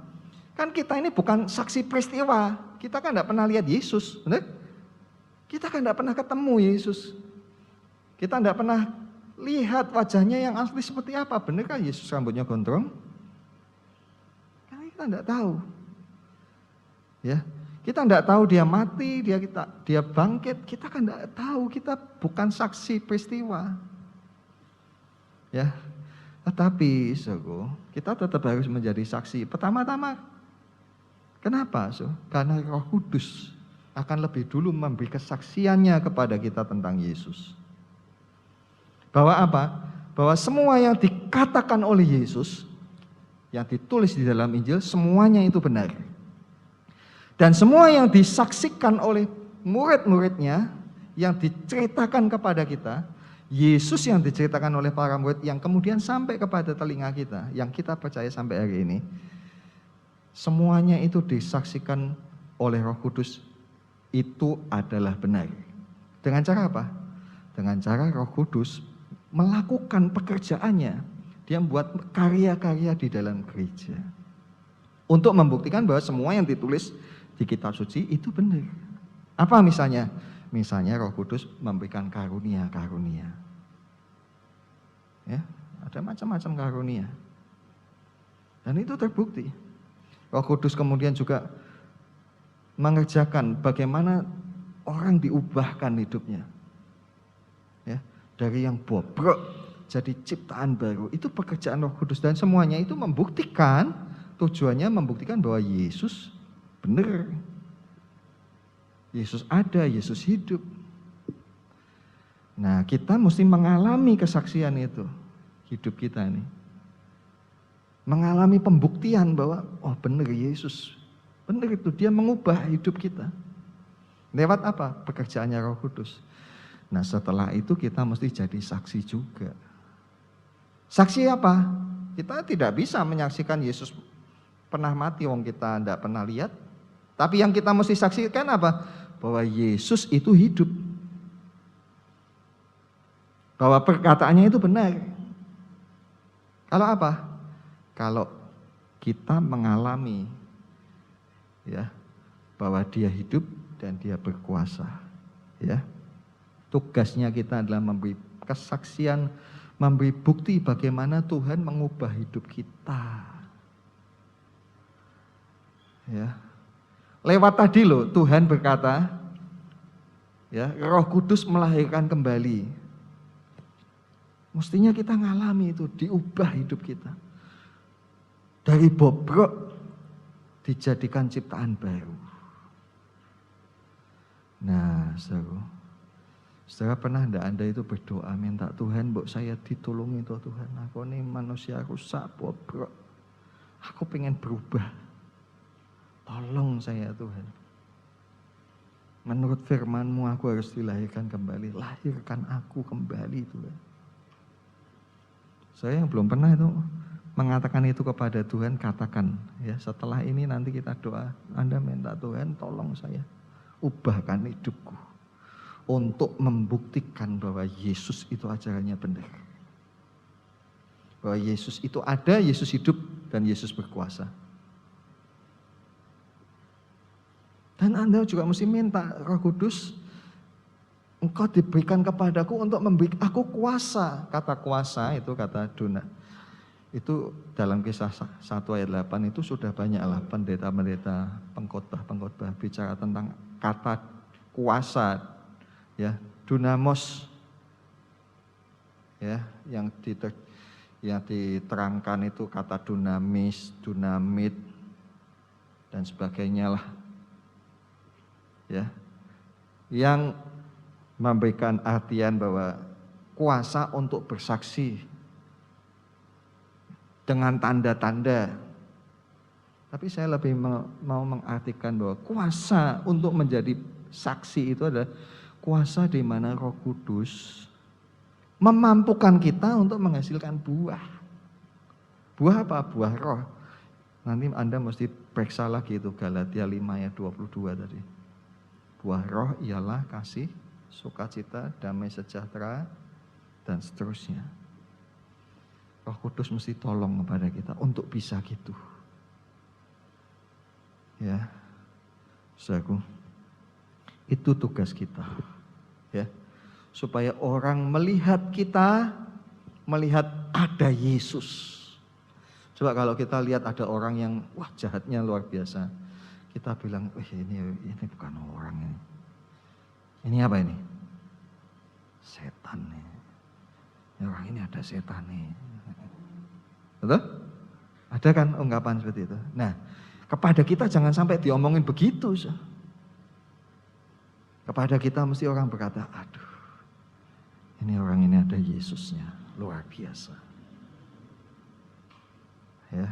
Kan kita ini bukan saksi peristiwa. Kita kan tidak pernah lihat Yesus, benar? Kita kan tidak pernah ketemu Yesus. Kita tidak pernah lihat wajahnya yang asli seperti apa. Benar kan Yesus rambutnya gondrong? Karena kita tidak tahu. Ya, kita tidak tahu dia mati, dia bangkit. Kita kan tidak tahu. Kita bukan saksi peristiwa. Ya, tetapi kita tetap harus menjadi saksi. Pertama-tama, kenapa? Karena Roh Kudus akan lebih dulu memberi kesaksiannya kepada kita tentang Yesus. Bahwa apa? Bahwa semua yang dikatakan oleh Yesus, yang ditulis di dalam Injil, semuanya itu benar. Dan semua yang disaksikan oleh murid-muridnya, yang diceritakan kepada kita, Yesus yang diceritakan oleh para murid, yang kemudian sampai kepada telinga kita, yang kita percaya sampai hari ini, semuanya itu disaksikan oleh Roh Kudus, itu adalah benar. Dengan cara apa? Dengan cara Roh Kudus melakukan pekerjaannya. Dia membuat karya-karya di dalam gereja. Untuk membuktikan bahwa semua yang ditulis di kitab suci itu benar. Apa misalnya? Misalnya Roh Kudus memberikan karunia-karunia. Ya, ada macam-macam karunia. Dan itu terbukti. Roh Kudus kemudian juga mengerjakan bagaimana orang diubahkan hidupnya. Ya, dari yang bobrok jadi ciptaan baru. Itu pekerjaan Roh Kudus dan semuanya itu membuktikan, tujuannya membuktikan bahwa Yesus benar. Yesus ada, Yesus hidup. Nah, kita mesti mengalami kesaksian itu, hidup kita ini. Mengalami pembuktian bahwa, oh benar Yesus. Benar itu, dia mengubah hidup kita. Lewat apa? Pekerjaannya Roh Kudus. Nah, setelah itu kita mesti jadi saksi juga. Saksi apa? Kita tidak bisa menyaksikan Yesus pernah mati, wong kita tidak pernah lihat. Tapi yang kita mesti saksikan apa? Bahwa Yesus itu hidup. Bahwa perkataannya itu benar. Kalau apa? Kalau kita mengalami bahwa dia hidup dan dia berkuasa. Ya. Tugasnya kita adalah memberi kesaksian, memberi bukti bagaimana Tuhan mengubah hidup kita. Ya. Lewat tadi loh Tuhan berkata, Roh Kudus melahirkan kembali. Mestinya kita ngalami itu, diubah hidup kita. Dari bobrok dijadikan ciptaan baru. Nah, saudara pernah enggak Anda itu berdoa minta Tuhan, "Mbok saya ditolongi toh Tuhan, aku ini manusia rusak, bobrok. Aku pengen berubah. Tolong saya Tuhan. Menurut firman-Mu aku harus dilahirkan kembali. Lahirkan aku kembali Tuhan." Saya yang belum pernah itu mengatakan itu kepada Tuhan, katakan setelah ini nanti kita doa, Anda minta Tuhan tolong saya, ubahkan hidupku untuk membuktikan bahwa Yesus itu ajarannya benar. Bahwa Yesus itu ada, Yesus hidup, dan Yesus berkuasa. Dan Anda juga mesti minta Roh Kudus, Engkau diberikan kepadaku untuk memberi aku kuasa. Kata kuasa itu kata duna. Itu dalam Kisah 1 ayat 8 itu sudah banyaklah pendeta-pendeta, pengkhotbah bicara tentang kata kuasa, dunamos, yang diterangkan itu kata dunamis, dunamit, dan sebagainya lah, yang memberikan artian bahwa kuasa untuk bersaksi dengan tanda-tanda. Tapi saya lebih mau mengartikan bahwa kuasa untuk menjadi saksi itu adalah kuasa di mana Roh Kudus memampukan kita untuk menghasilkan buah. Buah apa? Buah roh. Nanti Anda mesti periksa lagi itu Galatia 5 ayat 22 tadi. Buah roh ialah kasih, sukacita, damai sejahtera, dan seterusnya. Roh Kudus mesti tolong kepada kita untuk bisa gitu. Ya, saudaraku, itu tugas kita. Ya, supaya orang melihat kita, melihat ada Yesus. Coba kalau kita lihat ada orang yang wah jahatnya luar biasa, kita bilang, ini bukan orang ini. Ini apa ini? Setan nih. Orang ini ada setan nih. Betul? Ada kan ungkapan seperti itu. Nah, kepada kita jangan sampai diomongin begitu. Kepada kita mesti orang berkata, aduh, ini orang ini ada Yesusnya, luar biasa. Ya,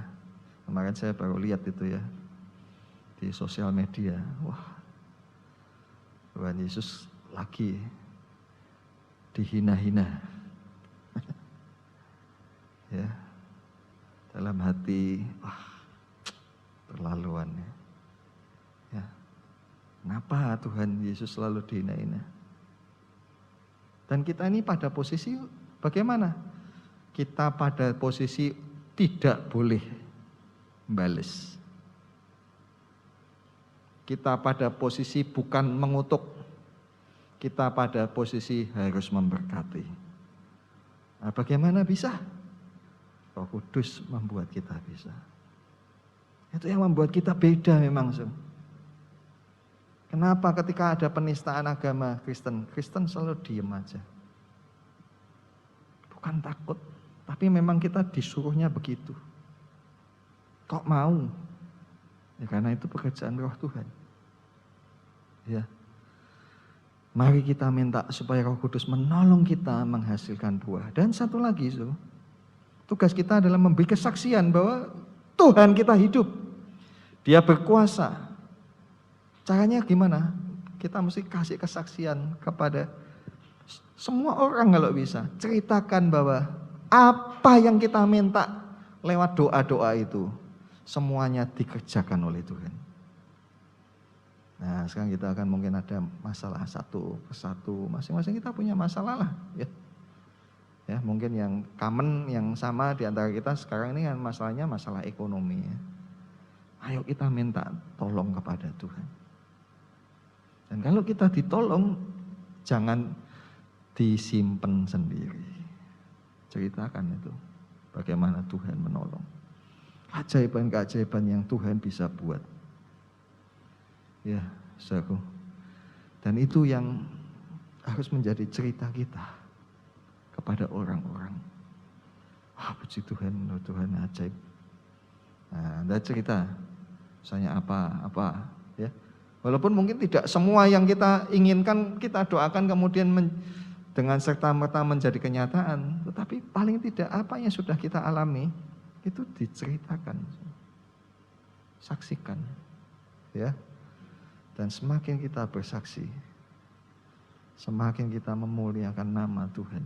kemarin saya baru lihat itu ya di sosial media. Wah, Tuhan Yesus lagi dihina-hina. Ya, dalam hati, wah, terlaluan ya. Ya, kenapa Tuhan Yesus selalu dihina-hina? Dan kita ini pada posisi bagaimana? Kita pada posisi tidak boleh membalas. Kita pada posisi bukan mengutuk. Kita pada posisi harus memberkati. Nah, bagaimana bisa? Roh Kudus membuat kita bisa. Itu yang membuat kita beda memang. Kenapa ketika ada penistaan agama Kristen selalu diem aja. Bukan takut. Tapi memang kita disuruhnya begitu. Kok mau? Ya karena itu pekerjaan Roh Tuhan. Ya. Mari kita minta supaya Roh Kudus menolong kita menghasilkan buah. Dan satu lagi, tugas kita adalah memberi kesaksian bahwa Tuhan kita hidup. Dia berkuasa. Caranya gimana? Kita mesti kasih kesaksian kepada semua orang kalau bisa. Ceritakan bahwa apa yang kita minta lewat doa-doa itu semuanya dikerjakan oleh Tuhan. Nah, sekarang kita akan mungkin ada masalah satu persatu. Masing-masing kita punya masalah lah, ya. Ya, mungkin yang common, yang sama di antara kita sekarang ini kan masalahnya masalah ekonomi. Ya. Ayo kita minta tolong kepada Tuhan. Dan kalau kita ditolong, jangan disimpan sendiri. Ceritakan itu, bagaimana Tuhan menolong. Keajaiban-keajaiban yang Tuhan bisa buat. Ya, saudaraku. Dan itu yang harus menjadi cerita kita kepada orang-orang. Wah, puji Tuhan, Tuhan ajaib. Nah, Anda cerita, misalnya apa, ya. Walaupun mungkin tidak semua yang kita inginkan kita doakan kemudian dengan serta-merta menjadi kenyataan, tetapi paling tidak apa yang sudah kita alami itu diceritakan, saksikan, ya. Dan semakin kita bersaksi, semakin kita memuliakan nama Tuhan,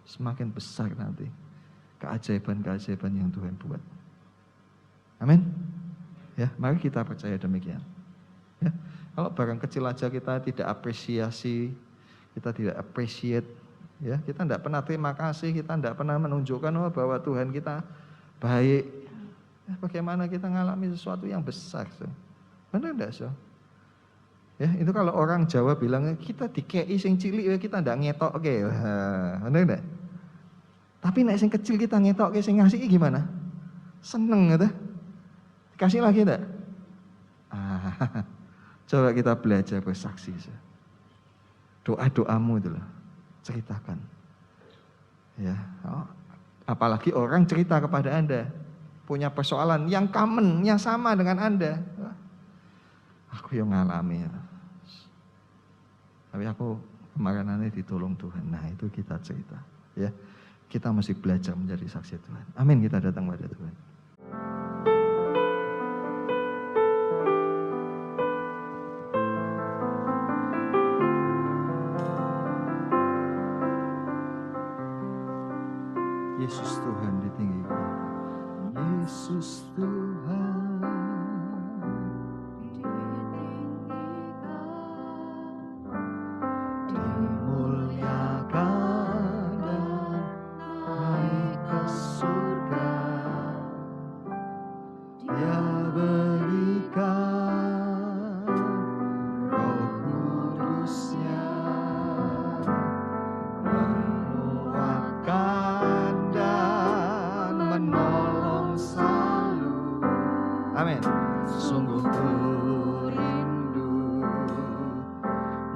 semakin besar nanti keajaiban-keajaiban yang Tuhan buat. Amin. Ya, mari kita percaya demikian. Ya, kalau barang kecil aja kita tidak apresiasi, kita tidak appreciate, ya, kita tidak pernah terima kasih, kita tidak pernah menunjukkan bahwa Tuhan kita baik. Ya, bagaimana kita mengalami sesuatu yang besar, benar tidak, Ya, itu kalau orang Jawa bilang kita dikei sing cilik, kita tidak ngetok, oke, benar tidak? Tapi nek sing kecil kita ngetok, sing ngasih gimana? Seneng gitu. Kasih lagi tidak? Coba kita belajar bersaksi. Doa-doamu itu loh, ceritakan. Ya, apalagi orang cerita kepada Anda punya persoalan yang common, yang sama dengan Anda. Aku yang ngalami ya. Tapi aku kemarin nanti ditolong Tuhan. Nah, itu kita cerita, ya. Kita mesti belajar menjadi saksi Tuhan. Amin, kita datang pada Tuhan. Yesus Tuhan ditinggikan. Yesus Tuhan dimuliakan dan naik ke surga. Dia berikan Roh Kudus-Nya menguatkan dan menolong selalu. Amin. Sungguh ku rindu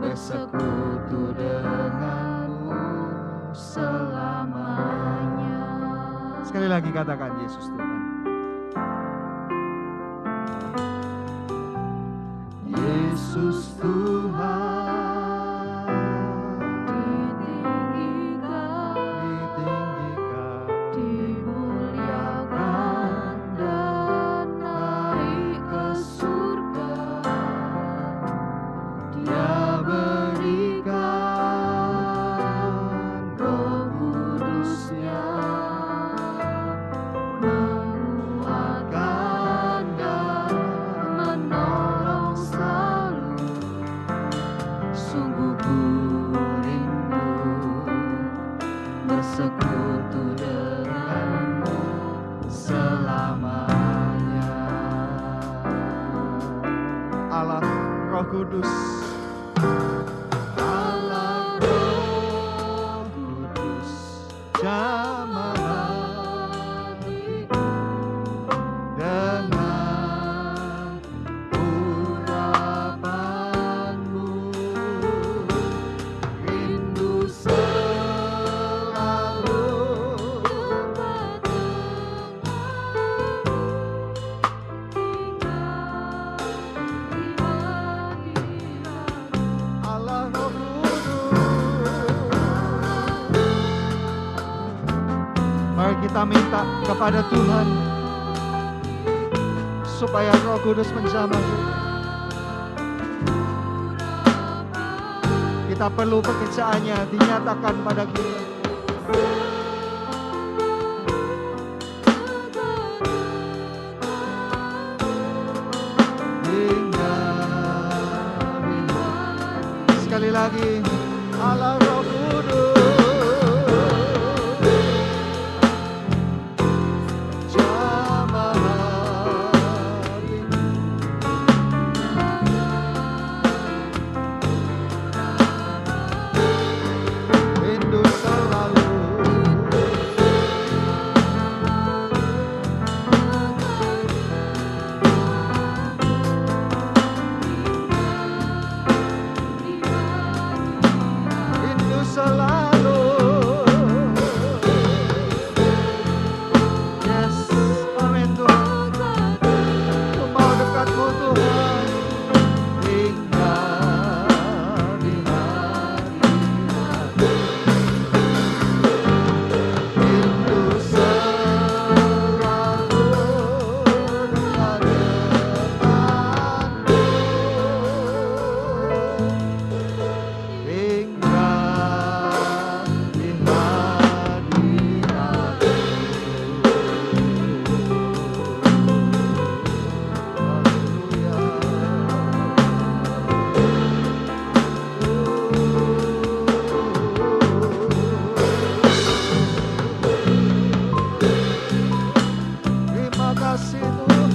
bersekutu denganmu selamanya. Sekali lagi katakan Yesus Tuhan. Yesus Tuhan ditinggikan, dimuliakan dan naik ke surga. Dia berikan Roh Kudus-Nya menguatkan dan menolong selalu. Sungguh ku rindu bersekutu denganmu selamanya. Allah Roh Kudus, Allah Roh Kudus, jamah hatiku dengan urapanmu. Rindu selalu Allah Roh Kudus. Mari kita minta kepada Tuhan supaya Roh Kudus menjamah kita. Kita perlu pekerjaannya dinyatakan pada kita. Sekali lagi, Allah Roh Kudus, jamah hatiku. Rindu selalu rindu selalu. Yes, amin Tuhan. Ku mau dekatmu Tuhan, tinggal di hati. Rindu selalu ada depanmu. Tinggal di hadiratmu. Terima kasih Tuhan.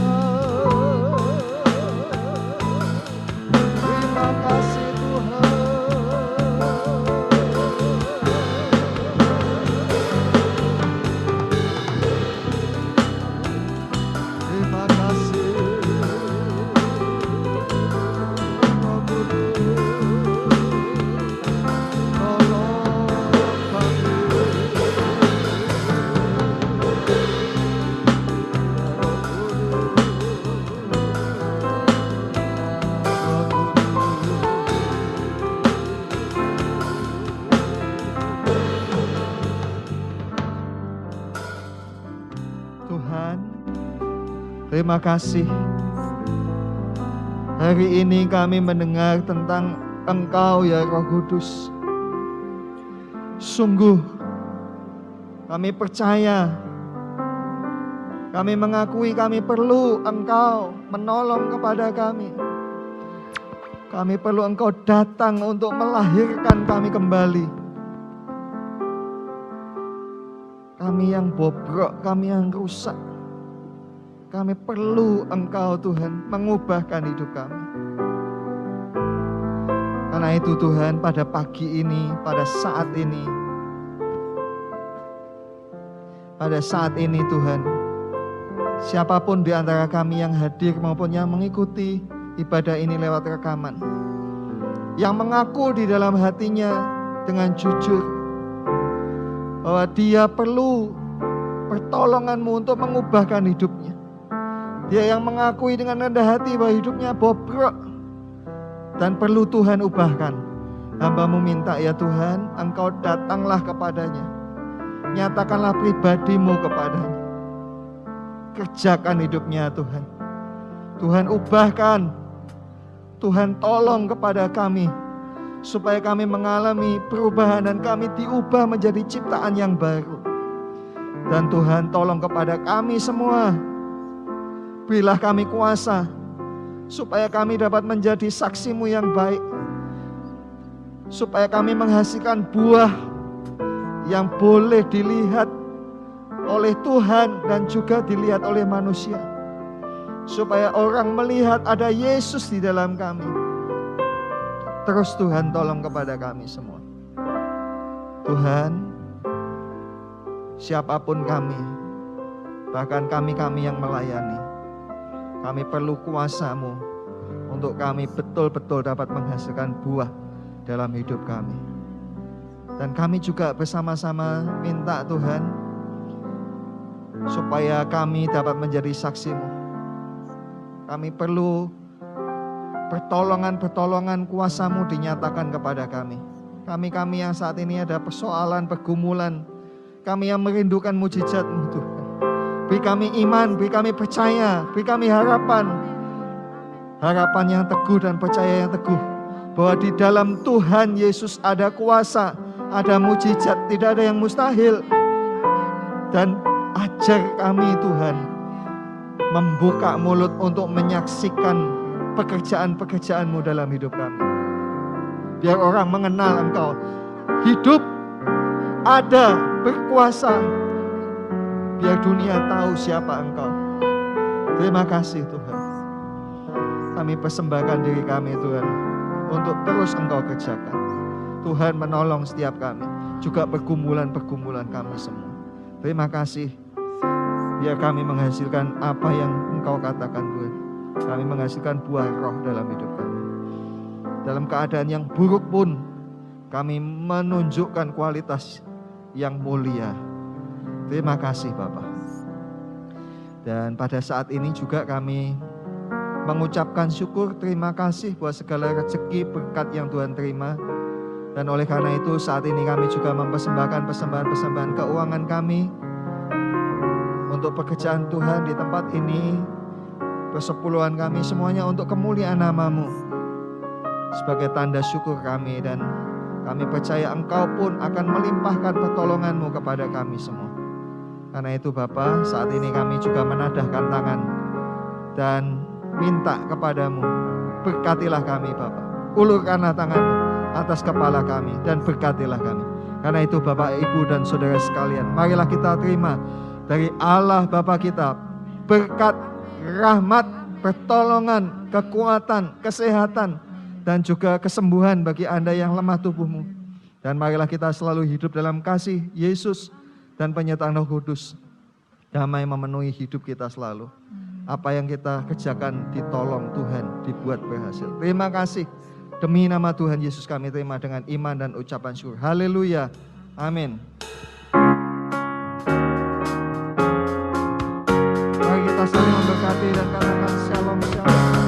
Terima kasih Tuhan. Terima kasih Roh Kudus, tolong kami. Tuhan, terima kasih. Hari ini kami mendengar tentang Engkau ya Roh Kudus. Sungguh Kami percaya, kami mengakui kami perlu Engkau menolong kepada kami. Kami perlu Engkau datang untuk melahirkan kami kembali. Kami yang bobrok, kami yang rusak. Kami perlu Engkau Tuhan mengubahkan hidup kami. Karena itu Tuhan, pada pagi ini, pada saat ini Tuhan, siapapun di antara kami yang hadir maupun yang mengikuti ibadah ini lewat rekaman, yang mengaku di dalam hatinya dengan jujur bahwa dia perlu pertolongan-Mu untuk mengubahkan hidupnya. Dia yang mengakui dengan rendah hati bahwa hidupnya bobrok dan perlu Tuhan ubahkan. Hamba-Mu minta ya Tuhan, Engkau datanglah kepadanya. Nyatakanlah pribadi-Mu kepadanya. Kerjakan hidupnya Tuhan. Tuhan ubahkan. Tuhan tolong kepada kami. Supaya kami mengalami perubahan dan kami diubah menjadi ciptaan yang baru. Dan Tuhan tolong kepada kami semua. Berilah kami kuasa supaya kami dapat menjadi saksi-Mu yang baik. Supaya kami menghasilkan buah yang boleh dilihat oleh Tuhan dan juga dilihat oleh manusia. Supaya orang melihat ada Yesus di dalam kami. Terus Tuhan tolong kepada kami semua. Tuhan, siapapun kami, bahkan kami-kami yang melayani, kami perlu kuasa-Mu untuk kami betul-betul dapat menghasilkan buah dalam hidup kami. Dan kami juga bersama-sama minta Tuhan, supaya kami dapat menjadi saksi-Mu. Kami perlu pertolongan-pertolongan kuasa-Mu dinyatakan kepada kami. Kami-kami yang saat ini ada persoalan, pergumulan, kami yang merindukan mujizat-Mu Tuhan. Beri kami iman, beri kami percaya, beri kami harapan. Harapan yang teguh dan percaya yang teguh. Bahwa di dalam Tuhan Yesus ada kuasa, ada mujizat, tidak ada yang mustahil. Dan ajar kami Tuhan, membuka mulut untuk menyaksikan pekerjaan-pekerjaan-Mu dalam hidup kami. Biar orang mengenal Engkau. Hidup, ada, berkuasa. Biar dunia tahu siapa Engkau. Terima kasih Tuhan. Kami persembahkan diri kami Tuhan, untuk terus Engkau kerjakan. Tuhan menolong setiap kami, juga pergumulan-pergumulan kami semua. Terima kasih. Biar kami menghasilkan apa yang Engkau katakan Tuhan. Kami menghasilkan buah roh dalam hidup kami. Dalam keadaan yang buruk pun, kami menunjukkan kualitas yang mulia. Terima kasih Bapak. Dan pada saat ini juga kami mengucapkan syukur, terima kasih buat segala rezeki berkat yang Tuhan terima. Dan oleh karena itu saat ini kami juga mempersembahkan persembahan-persembahan keuangan kami untuk pekerjaan Tuhan di tempat ini, persepuluhan kami semuanya untuk kemuliaan nama-Mu, sebagai tanda syukur kami. Dan kami percaya Engkau pun akan melimpahkan pertolongan-Mu kepada kami semua. Karena itu Bapa, saat ini kami juga menadahkan tangan dan minta kepadamu, berkatilah kami Bapa. Ulurkanlah tangan-Mu atas kepala kami dan berkatilah kami. Karena itu Bapak, Ibu dan Saudara sekalian, marilah kita terima dari Allah Bapa kita berkat, rahmat, pertolongan, kekuatan, kesehatan, dan juga kesembuhan bagi Anda yang lemah tubuhmu. Dan marilah kita selalu hidup dalam kasih Yesus dan penyertaan Roh Kudus. Damai memenuhi hidup kita selalu. Apa yang kita kerjakan ditolong Tuhan, dibuat berhasil. Terima kasih. Demi nama Tuhan Yesus kami terima dengan iman dan ucapan syukur. Haleluya. Amin. Mari kita saling memberkati dan katakan shalom, shalom.